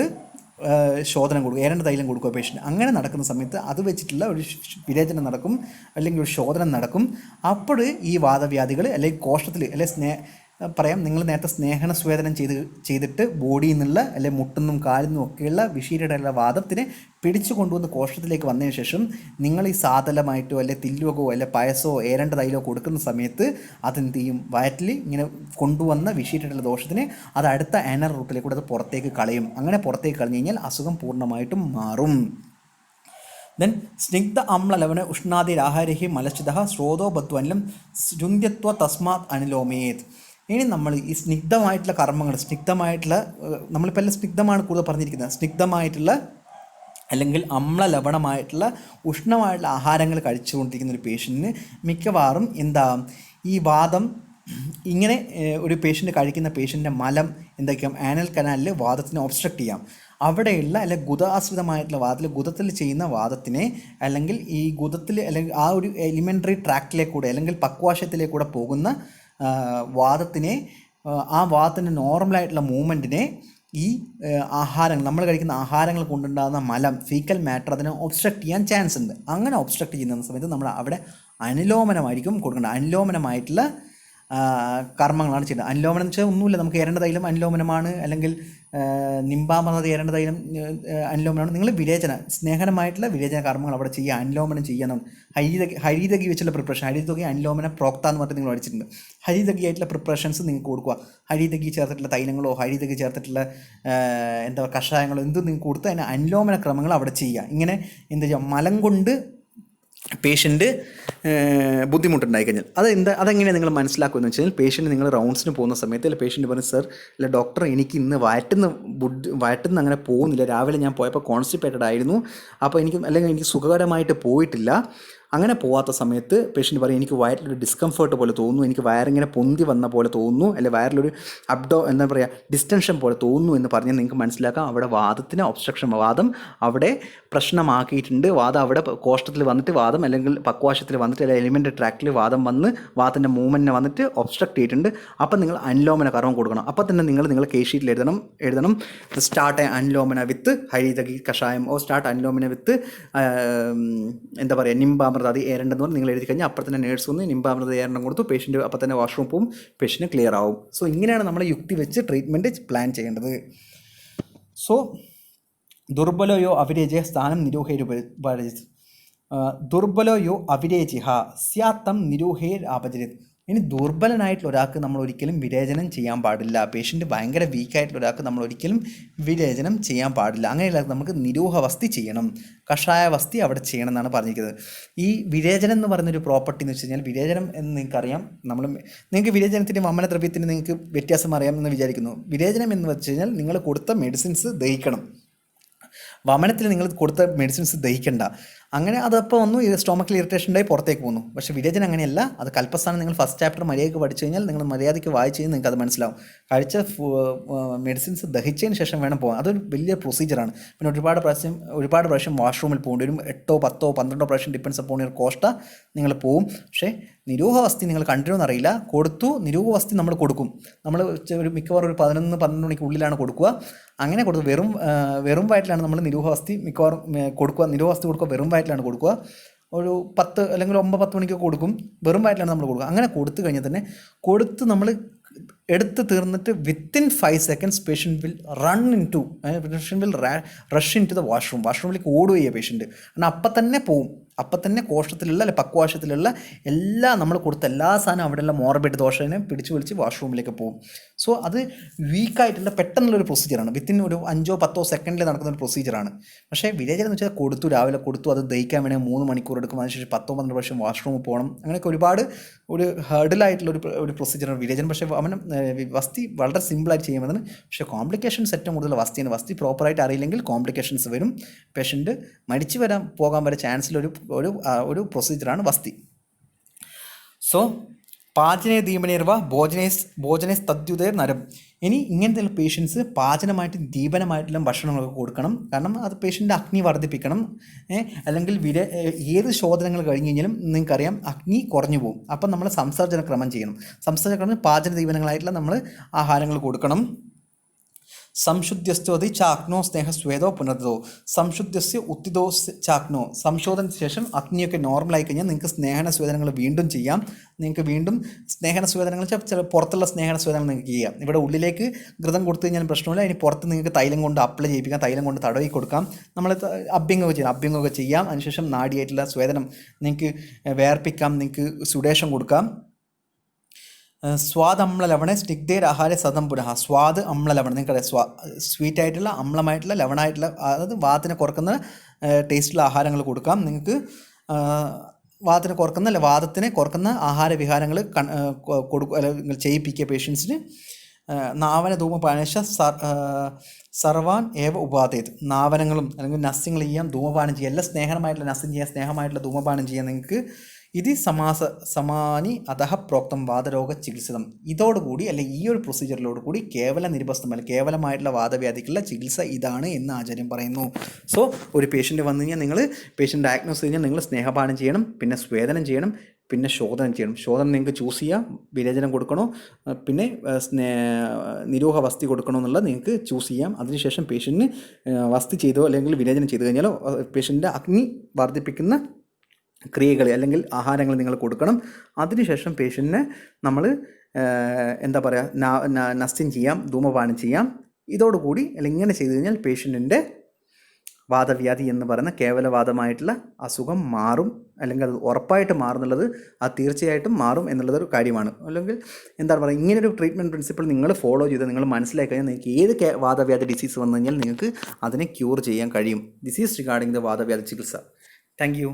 ശോധനം കൊടുക്കുക, ഏരേണ്ട തൈലം കൊടുക്കുക പേഷ്യൻ്റ്. അങ്ങനെ നടക്കുന്ന സമയത്ത് അത് വെച്ചിട്ടുള്ള ഒരു വിരേചനം നടക്കും, അല്ലെങ്കിൽ ഒരു ശോധനം നടക്കും. അപ്പോൾ ഈ വാദവ്യാധികൾ അല്ലെങ്കിൽ കോഷ്ടത്തിൽ അല്ലെങ്കിൽ പറയാം, നിങ്ങൾ നേരത്തെ സ്നേഹന സ്വേദനം ചെയ്തിട്ട് ബോഡിയിൽ നിന്നുള്ള അല്ലെങ്കിൽ മുട്ടുന്നും കാലിന്നും ഒക്കെയുള്ള വിഷീരയുടെ വാദത്തിനെ പിടിച്ചു കൊണ്ടുവന്ന് കോഷ്ടത്തിലേക്ക് വന്നതിന് ശേഷം നിങ്ങൾ ഈ സാതലമായിട്ടോ അല്ലെ തില്ലുകോ അല്ലെ പായസോ ഏരണ്ട തൈലോ കൊടുക്കുന്ന സമയത്ത് അതെന്ത് ചെയ്യും? വയറ്റിൽ ഇങ്ങനെ കൊണ്ടുവന്ന വിഷീരയുടെ ദോഷത്തിനെ അത് അടുത്ത ആനൽ റൂട്ടിലേക്കൂടെ അത് പുറത്തേക്ക് കളയും. അങ്ങനെ പുറത്തേക്ക് കളഞ്ഞു കഴിഞ്ഞാൽ അസുഖം പൂർണ്ണമായിട്ടും മാറും. ദെൻ സ്നിഗ്ധ അമ്ല ലവണ ഉഷ്ണാദിരാഹാരഹി മലശ്ചിത സ്രോതോ ബദ്വന്നം രുന്ധ്യത്വ തസ്മാത് അനുലോമേത്. ഇനി നമ്മൾ ഈ സ്നിഗ്ധമായിട്ടുള്ള കർമ്മങ്ങൾ, സ്നിഗ്ധമായിട്ടുള്ള നമ്മളിപ്പോൾ എല്ലാം സ്നിഗ്ധമാണ് കൂടുതൽ പറഞ്ഞിരിക്കുന്നത്. സ്നിഗ്ധമായിട്ടുള്ള അല്ലെങ്കിൽ അമ്ല ലവണമായിട്ടുള്ള ഉഷ്ണമായിട്ടുള്ള ആഹാരങ്ങൾ കഴിച്ചുകൊണ്ടിരിക്കുന്ന ഒരു പേഷ്യൻറ്റിന് മിക്കവാറും എന്താ ഈ വാദം ഇങ്ങനെ ഒരു പേഷ്യൻ്റ് കഴിക്കുന്ന പേഷ്യൻ്റെ മലം എന്തൊക്കെയാം ആനൽ കനാലിൽ വാദത്തിനെ ഒബ്സ്ട്രക്റ്റ് ചെയ്യാം. അവിടെയുള്ള അല്ലെങ്കിൽ ഗുദാശ്രിതമായിട്ടുള്ള വാദത്തിൽ ഗുദത്തിൽ ചെയ്യുന്ന വാദത്തിനെ അല്ലെങ്കിൽ ഈ ഗുദത്തിൽ അല്ലെങ്കിൽ ആ ഒരു എലിമെൻ്ററി ട്രാക്റ്റിലേക്കൂടെ അല്ലെങ്കിൽ പക്വാശയത്തിലേക്കൂടെ പോകുന്ന വാദത്തിനെ, ആ വാദത്തിൻ്റെ നോർമലായിട്ടുള്ള മൂവ്മെൻറ്റിനെ ഈ ആഹാരങ്ങൾ നമ്മൾ കഴിക്കുന്ന ആഹാരങ്ങൾ കൊണ്ടുണ്ടാകുന്ന മലം ഫീക്കൽ മാറ്റർ അതിനെ ഒബ്സ്ട്രക്റ്റ് ചെയ്യാൻ ചാൻസ് ഉണ്ട്. അങ്ങനെ ഒബ്സ്ട്രക്റ്റ് ചെയ്യുന്ന സമയത്ത് നമ്മൾ അവിടെ അനുലോമനമായിരിക്കും കൊടുക്കേണ്ടത്. അനുലോമനമായിട്ടുള്ള കർമ്മങ്ങളാണ് ചെയ്യുന്നത്. അനുലോമനം എന്ന് വെച്ചാൽ ഒന്നുമില്ല, നമുക്ക് ഏരേണ്ട തൈലം അനുലോമനമാണ്, അല്ലെങ്കിൽ നിംബാമൃത ഏരേണ്ട തൈലം അനുലോമനമാണ്. നിങ്ങൾ വിരേചന സ്നേഹനമായിട്ടുള്ള വിരേചന കർമ്മങ്ങൾ അവിടെ ചെയ്യുക, അനുലോമനം ചെയ്യാൻ. ഹരിതകി വെച്ചുള്ള പ്രിപ്പറേഷൻ, ഹരിതകി അനുലോമന പ്രോക്ത എന്ന് പറഞ്ഞിട്ട് നിങ്ങൾ പഠിച്ചിട്ടുണ്ട്. ഹരിതകി ആയിട്ടുള്ള പ്രിപ്പറേഷൻസ് നിങ്ങൾക്ക് കൊടുക്കുക. ഹരിതകി ചേർത്തിട്ടുള്ള തൈലങ്ങളോ ഹരിതകി ചേർത്തിട്ടുള്ള എന്താ കഷായങ്ങളോ എന്തും നിങ്ങൾക്ക് കൊടുത്ത് അതിന് അനുലോമന ക്രമങ്ങൾ അവിടെ ചെയ്യുക. ഇങ്ങനെ എന്താ ചെയ്യുക, മലം കൊണ്ട് പേഷ്യൻ്റ് ബുദ്ധിമുട്ടുണ്ടായി കഴിഞ്ഞാൽ അതെങ്ങനെയാണ് നിങ്ങൾ മനസ്സിലാക്കുമെന്ന് വെച്ച് കഴിഞ്ഞാൽ, പേഷ്യൻ്റ് നിങ്ങൾ റൗണ്ട്സിന് പോകുന്ന സമയത്ത് അല്ല പേഷ്യൻ്റ് പറഞ്ഞു, സർ അല്ല ഡോക്ടർ എനിക്ക് ഇന്ന് വയറ്റുന്ന അങ്ങനെ പോകുന്നില്ല, രാവിലെ ഞാൻ പോയപ്പോൾ കോൺസ്റ്റിപ്പേറ്റഡ് ആയിരുന്നു, അപ്പോൾ അല്ലെങ്കിൽ എനിക്ക് സുഖകരമായിട്ട് പോയിട്ടില്ല, അങ്ങനെ പോവാത്ത സമയത്ത് പേഷ്യൻ്റ് പറയും എനിക്ക് വയറിലൊരു ഡിസ്കംഫേർട്ട് പോലെ തോന്നുന്നു, എനിക്ക് വയറിങ്ങനെ പൊന്തി വന്ന പോലെ തോന്നുന്നു, അല്ലെങ്കിൽ വയറിലൊരു എന്താ പറയുക ഡിസ്റ്റൻഷൻ പോലെ തോന്നുന്നു എന്ന് പറഞ്ഞാൽ നിങ്ങൾക്ക് മനസ്സിലാക്കാം അവിടെ വാദത്തിന് ഒബ്സ്ട്രക്ഷൻ, വാദം അവിടെ പ്രശ്നമാക്കിയിട്ടുണ്ട്. വാദം അവിടെ കോഷ്ടത്തിൽ വന്നിട്ട് വാദം അല്ലെങ്കിൽ പക്വാശത്തിൽ വന്നിട്ട് അല്ലെങ്കിൽ എലിമെൻ്ററി ട്രാക്റ്റിൽ വാദം വന്ന് വാദത്തിൻ്റെ മൂവ്മെൻറ്റിനെ വന്നിട്ട് ഒബ്സ്ട്രക്ട് ചെയ്തിട്ടുണ്ട്. അപ്പം നിങ്ങൾ അനുലോമന കർമ്മം കൊടുക്കണം. അപ്പം തന്നെ നിങ്ങൾ കേസ് ഷീറ്റിൽ എഴുതണം സ്റ്റാർട്ട് അനുലോമന വിത്ത് ഹരിതകി കഷായം ഓ സ്റ്റാർട്ട് അനുലോമന വിത്ത് എന്താ പറയുക നിംബാമൃതാതി ഏരണ്ടെന്ന് പറഞ്ഞ് നിങ്ങൾ എഴുതി കഴിഞ്ഞാൽ അപ്പം തന്നെ നേഴ്സ് വന്ന് നിംബാമൃത ഏരണ്ടം കൊടുത്തു, പേഷ്യൻ്റ് അപ്പം തന്നെ വാഷ്റൂം പോവും, പേഷ്യൻ്റ് ക്ലിയർ ആവും. സോ ഇങ്ങനെയാണ് നമ്മൾ യുക്തി വെച്ച് ട്രീറ്റ്മെൻറ്റ് പ്ലാൻ ചെയ്യേണ്ടത്. സോ ദുർബലയോ അവിരേജ്യ സ്ഥാനം നിരൂഹേരുപരിചിത് ദുർബലയോ അവിരേജിഹ സ്യാത്തം നിരൂഹേരാപചരിത്. ഇനി ദുർബലനായിട്ടുള്ള ഒരാൾക്ക് നമ്മൾ ഒരിക്കലും വിരേചനം ചെയ്യാൻ പാടില്ല. പേഷ്യൻ്റ് ഭയങ്കര വീക്കായിട്ടുള്ള ഒരാൾക്ക് നമ്മൾ ഒരിക്കലും വിരേചനം ചെയ്യാൻ പാടില്ല. അങ്ങനെയുള്ള നമുക്ക് നിരൂഹവസ്തി ചെയ്യണം, കഷായവസ്തി അവിടെ ചെയ്യണം എന്നാണ് പറഞ്ഞിരിക്കുന്നത്. ഈ വിരേചനം എന്ന് പറയുന്നൊരു പ്രോപ്പർട്ടി എന്ന് വെച്ച് കഴിഞ്ഞാൽ, വിരേചനം എന്ന് നിങ്ങൾക്കറിയാം, നിങ്ങൾക്ക് വിരേചനത്തിൻ്റെ വമനദ്രവ്യത്തിൻ്റെ നിങ്ങൾക്ക് വ്യത്യാസം അറിയാമെന്ന് വിചാരിക്കുന്നു. വിരേചനം എന്ന് വെച്ച് കഴിഞ്ഞാൽ നിങ്ങൾ കൊടുത്ത മെഡിസിൻസ് ദഹിക്കണം. വമനത്തിൽ നിങ്ങൾ കൊടുത്ത മെഡിസിൻസ് ദഹിക്കണ്ട. അങ്ങനെ അതപ്പോൾ വന്നു സ്റ്റൊമക്കിൽ ഇറിറ്റേഷൻ ഉണ്ടായി പുറത്തേക്ക് പോകുന്നു. പക്ഷേ വിരേചനം അങ്ങനെയല്ല. അത് കൽപ്പസ്ഥാനം നിങ്ങൾ ഫസ്റ്റ് ചാപ്റ്റർ മര്യാദയ്ക്ക് പഠിച്ചു കഴിഞ്ഞാൽ, നിങ്ങൾ മര്യാദയ്ക്ക് വായിച്ചു കഴിഞ്ഞാൽ നിങ്ങൾക്ക് അത് മനസ്സിലാവും. കഴിച്ച മെഡിസിൻസ് ദഹിച്ചതിന് ശേഷം വേണം പോകാൻ. അതൊരു വലിയ പ്രൊസീജിയറാണ്. പിന്നെ ഒരുപാട് പ്രാവശ്യം വാഷ്റൂമിൽ പോകേണ്ടി വരും. 8, 10, 12 പ്രാവശ്യം ഡിപ്പെൻസ് അപ്പോൺ യുവർ കോസ്റ്റ നിങ്ങൾ പോവും. പക്ഷേ നിരൂഹവസ്തി നിങ്ങൾ കണ്ടിരുമെന്ന് അറിയില്ല, കൊടുത്തു. നിരൂഹവസ്തി നമ്മൾ കൊടുക്കും. നമ്മൾ മിക്കവാറും ഒരു 11-12 മണിക്ക് ഉള്ളിലാണ് കൊടുക്കുക. അങ്ങനെ കൊടുത്തു വെറും വയറ്റിലാണ് നമ്മൾ നിരൂഹവസ്തി മിക്കവാറും കൊടുക്കുക. നിരൂഹവസ്തി കൊടുക്കുക വെറും വയറ്റിലാണ് കൊടുക്കുക. ഒരു 10 അല്ലെങ്കിൽ 9-10 മണിക്കൊക്കെ കൊടുക്കും. വെറും വയറ്റിലാണ് നമ്മൾ കൊടുക്കുക. അങ്ങനെ കൊടുത്തു കഴിഞ്ഞാൽ തന്നെ നമ്മൾ എടുത്ത് തീർന്നിട്ട് within 5 seconds patient will rush into the വാഷ്റൂമിലേക്ക് ഓടുകയാണ് പേഷ്യൻ്റ്. കാരണം അപ്പം തന്നെ പോവും. അപ്പം തന്നെ കോഷ്ടത്തിലുള്ള അല്ലെ പക്വാശത്തിലുള്ള നമ്മൾ കൊടുത്ത എല്ലാ സാധനവും അവിടെയുള്ള മോർബിഡ് ദോഷനെ പിടിച്ച് വാഷ്റൂമിലേക്ക് പോകും. സോ അത് വീക്കായിട്ടുള്ള പെട്ടെന്നുള്ളൊരു പ്രൊസീജിയറാണ്. വിത്തിൻ ഒരു 5-10 സെക്കൻഡിൽ നടക്കുന്ന ഒരു പ്രൊസീജിയറാണ്. പക്ഷേ വിരേചനം എന്ന് വെച്ചാൽ രാവിലെ കൊടുത്തു, അത് ദഹിക്കാൻ വേണമെങ്കിൽ 3 മണിക്കൂർ എടുക്കും. അതിനുശേഷം 10-12 പ്രാവശ്യം വാഷ്റൂമിൽ പോകണം. അങ്ങനെയൊക്കെ ഒരുപാട് ഒരു ഹേർഡിലായിട്ടുള്ള ഒരു പ്രൊസീജിയറാണ് വിരേചനം. പക്ഷേ വസ്തി വളരെ സിമ്പിളായിട്ട് ചെയ്യുന്നതാണ്. പക്ഷേ കോംപ്ലിക്കേഷൻസ് ഏറ്റവും കൂടുതൽ വസ്തിയാണ്. വസ്തി പ്രോപ്പറായിട്ട് അറിയില്ലെങ്കിൽ കോംപ്ലിക്കേഷൻസ് വരും. പേഷ്യൻ്റ് മരിച്ചു പോകാൻ വരെ ചാൻസിലൊരു പ്രൊസീജിയറാണ് വസ്തി. സോ പാചനേ ദീപനേർവ ഭോജനേ തദ്യുതേ നരം. ഇനി ഇങ്ങനത്തെ പേഷ്യൻസ് പാചനമായിട്ട് ദീപനമായിട്ടുള്ള ഭക്ഷണങ്ങളൊക്കെ കൊടുക്കണം. കാരണം അത് പേഷ്യൻ്റെ അഗ്നി വർദ്ധിപ്പിക്കണം. അല്ലെങ്കിൽ ഏത് ശോധനകൾ കഴിഞ്ഞ് കഴിഞ്ഞാലും നിങ്ങൾക്കറിയാം അഗ്നി കുറഞ്ഞു പോകും. അപ്പം നമ്മൾ സംസർജന ക്രമം ചെയ്യണം. സംസർജന ക്രമം പാചന ദീപനങ്ങളായിട്ടുള്ള നമ്മൾ ആഹാരങ്ങൾ കൊടുക്കണം. സംശുദ്ധ്യസ്തോതി ചാക്നോ സ്നേഹസ്വേദോ പുനർദോ സംശുദ്ധ്യസ്യ ഉത്തിദോ ചാക്നോ. സംശോധനത്തിന് ശേഷം അഗ്നിയൊക്കെ നോർമലായി കഴിഞ്ഞാൽ നിങ്ങൾക്ക് സ്നേഹനസ്വേദനങ്ങൾ വീണ്ടും ചെയ്യാം. നിങ്ങൾക്ക് വീണ്ടും സ്നേഹനസ്വേദനങ്ങൾ ചില പുറത്തുള്ള സ്നേഹനസ്വേദനങ്ങൾ നിങ്ങൾക്ക് ചെയ്യാം. ഇവിടെ ഉള്ളിലേക്ക് ഘൃതം കൊടുത്തു കഴിഞ്ഞാൽ പ്രശ്നമില്ല. ഇനി പുറത്ത് നിങ്ങൾക്ക് തൈലം കൊണ്ട് അപ്ലൈ ചെയ്യിപ്പിക്കാം, തൈലം കൊണ്ട് തടവി കൊടുക്കാം. നമ്മൾ അഭ്യംഗമൊക്കെ ചെയ്യാം. അതിനുശേഷം നാടിയായിട്ടുള്ള സ്വേദനം നിങ്ങൾക്ക് വേർപ്പിക്കാം, നിങ്ങൾക്ക് സുഡേഷൻ കൊടുക്കാം. സ്വാദ് അമ്ല ലവണ സ്നിഗ്ധേർ ആഹാര സതം പുനഃ. സ്വാദ് അമ്ല ലവണം നിങ്ങൾക്കറിയാം, സ്വീറ്റായിട്ടുള്ള അമ്ലമായിട്ടുള്ള ലവണമായിട്ടുള്ള, അതായത് വാദത്തിനെ കുറക്കുന്ന ടേസ്റ്റുള്ള ആഹാരങ്ങൾ കൊടുക്കാം. നിങ്ങൾക്ക് വാദത്തിനെ കുറക്കുന്ന ആഹാര വിഹാരങ്ങൾ കൊടുക്കുക അല്ലെങ്കിൽ ചെയ്യിപ്പിക്കുക പേഷ്യൻസിന്. നാവന ധൂമപാനശ സർവാൻ ഏവ ഉപാധേത്. നാവനങ്ങളും അല്ലെങ്കിൽ നസ്യങ്ങൾ ചെയ്യാം, ധൂമപാനം ചെയ്യാം. എല്ലാം സ്നേഹമായിട്ടുള്ള നസ്യം ചെയ്യാം, സ്നേഹമായിട്ടുള്ള ധൂമപാനം ചെയ്യാം നിങ്ങൾക്ക്. ഇത് സമാനി അതഹ പ്രോക്തം വാദരോഗ ചികിത്സിതം. ഇതോടുകൂടി അല്ലെങ്കിൽ ഈ ഒരു പ്രൊസീജിയറിലോടുകൂടി കേവല നിരുപസ്ഥമല്ല, കേവലമായിട്ടുള്ള വാദവ്യാധിക്കുള്ള ചികിത്സ ഇതാണ് എന്ന് ആചാര്യം പറയുന്നു. സോ ഒരു പേഷ്യൻ്റ് വന്നു കഴിഞ്ഞാൽ നിങ്ങൾ പേഷ്യൻ്റ് ഡയഗ്നോസ് കഴിഞ്ഞാൽ നിങ്ങൾ സ്നേഹപാനം ചെയ്യണം, പിന്നെ സ്വേദനം ചെയ്യണം, പിന്നെ ശോധനം ചെയ്യണം. ശോധനം നിങ്ങൾക്ക് ചൂസ് ചെയ്യാം, വിരേചനം കൊടുക്കണോ പിന്നെ നിരൂഹ വസ്തി കൊടുക്കണോ എന്നുള്ളത് നിങ്ങൾക്ക് ചൂസ് ചെയ്യാം. അതിനുശേഷം പേഷ്യൻറ്റിന് വസ്തി ചെയ്തോ അല്ലെങ്കിൽ വിരേചനം ചെയ്ത് കഴിഞ്ഞാലോ പേഷ്യൻ്റെ അഗ്നി വർദ്ധിപ്പിക്കുന്ന ക്രിയകൾ അല്ലെങ്കിൽ ആഹാരങ്ങൾ നിങ്ങൾ കൊടുക്കണം. അതിനുശേഷം പേഷ്യൻറ്റിനെ നമ്മൾ എന്താ പറയുക നസ്യം ചെയ്യാം, ധൂമപാനം ചെയ്യാം. ഇതോടുകൂടി അല്ലെങ്കിൽ ഇങ്ങനെ ചെയ്തു കഴിഞ്ഞാൽ പേഷ്യൻറ്റിൻ്റെ വാദവ്യാധി എന്ന് പറയുന്ന കേവലവാദമായിട്ടുള്ള അസുഖം മാറും, അല്ലെങ്കിൽ അത് ഉറപ്പായിട്ട് മാറുന്നുള്ളത് അത് തീർച്ചയായിട്ടും മാറും എന്നുള്ളതൊരു കാര്യമാണ്. അല്ലെങ്കിൽ എന്താണ് പറയുക, ഇങ്ങനൊരു ട്രീറ്റ്മെൻറ്റ് പ്രിൻസിപ്പിൾ നിങ്ങൾ ഫോളോ ചെയ്ത് നിങ്ങൾ മനസ്സിലാക്കി കഴിഞ്ഞാൽ നിങ്ങൾക്ക് ഏത് വാദവ്യാധി ഡിസീസ് വന്നു കഴിഞ്ഞാൽ നിങ്ങൾക്ക് അതിനെ ക്യൂർ ചെയ്യാൻ കഴിയും. ദിസ് ഈസ് റിഗാർഡിംഗ് ദ വാദവ്യാധി ചികിത്സ. Thank you.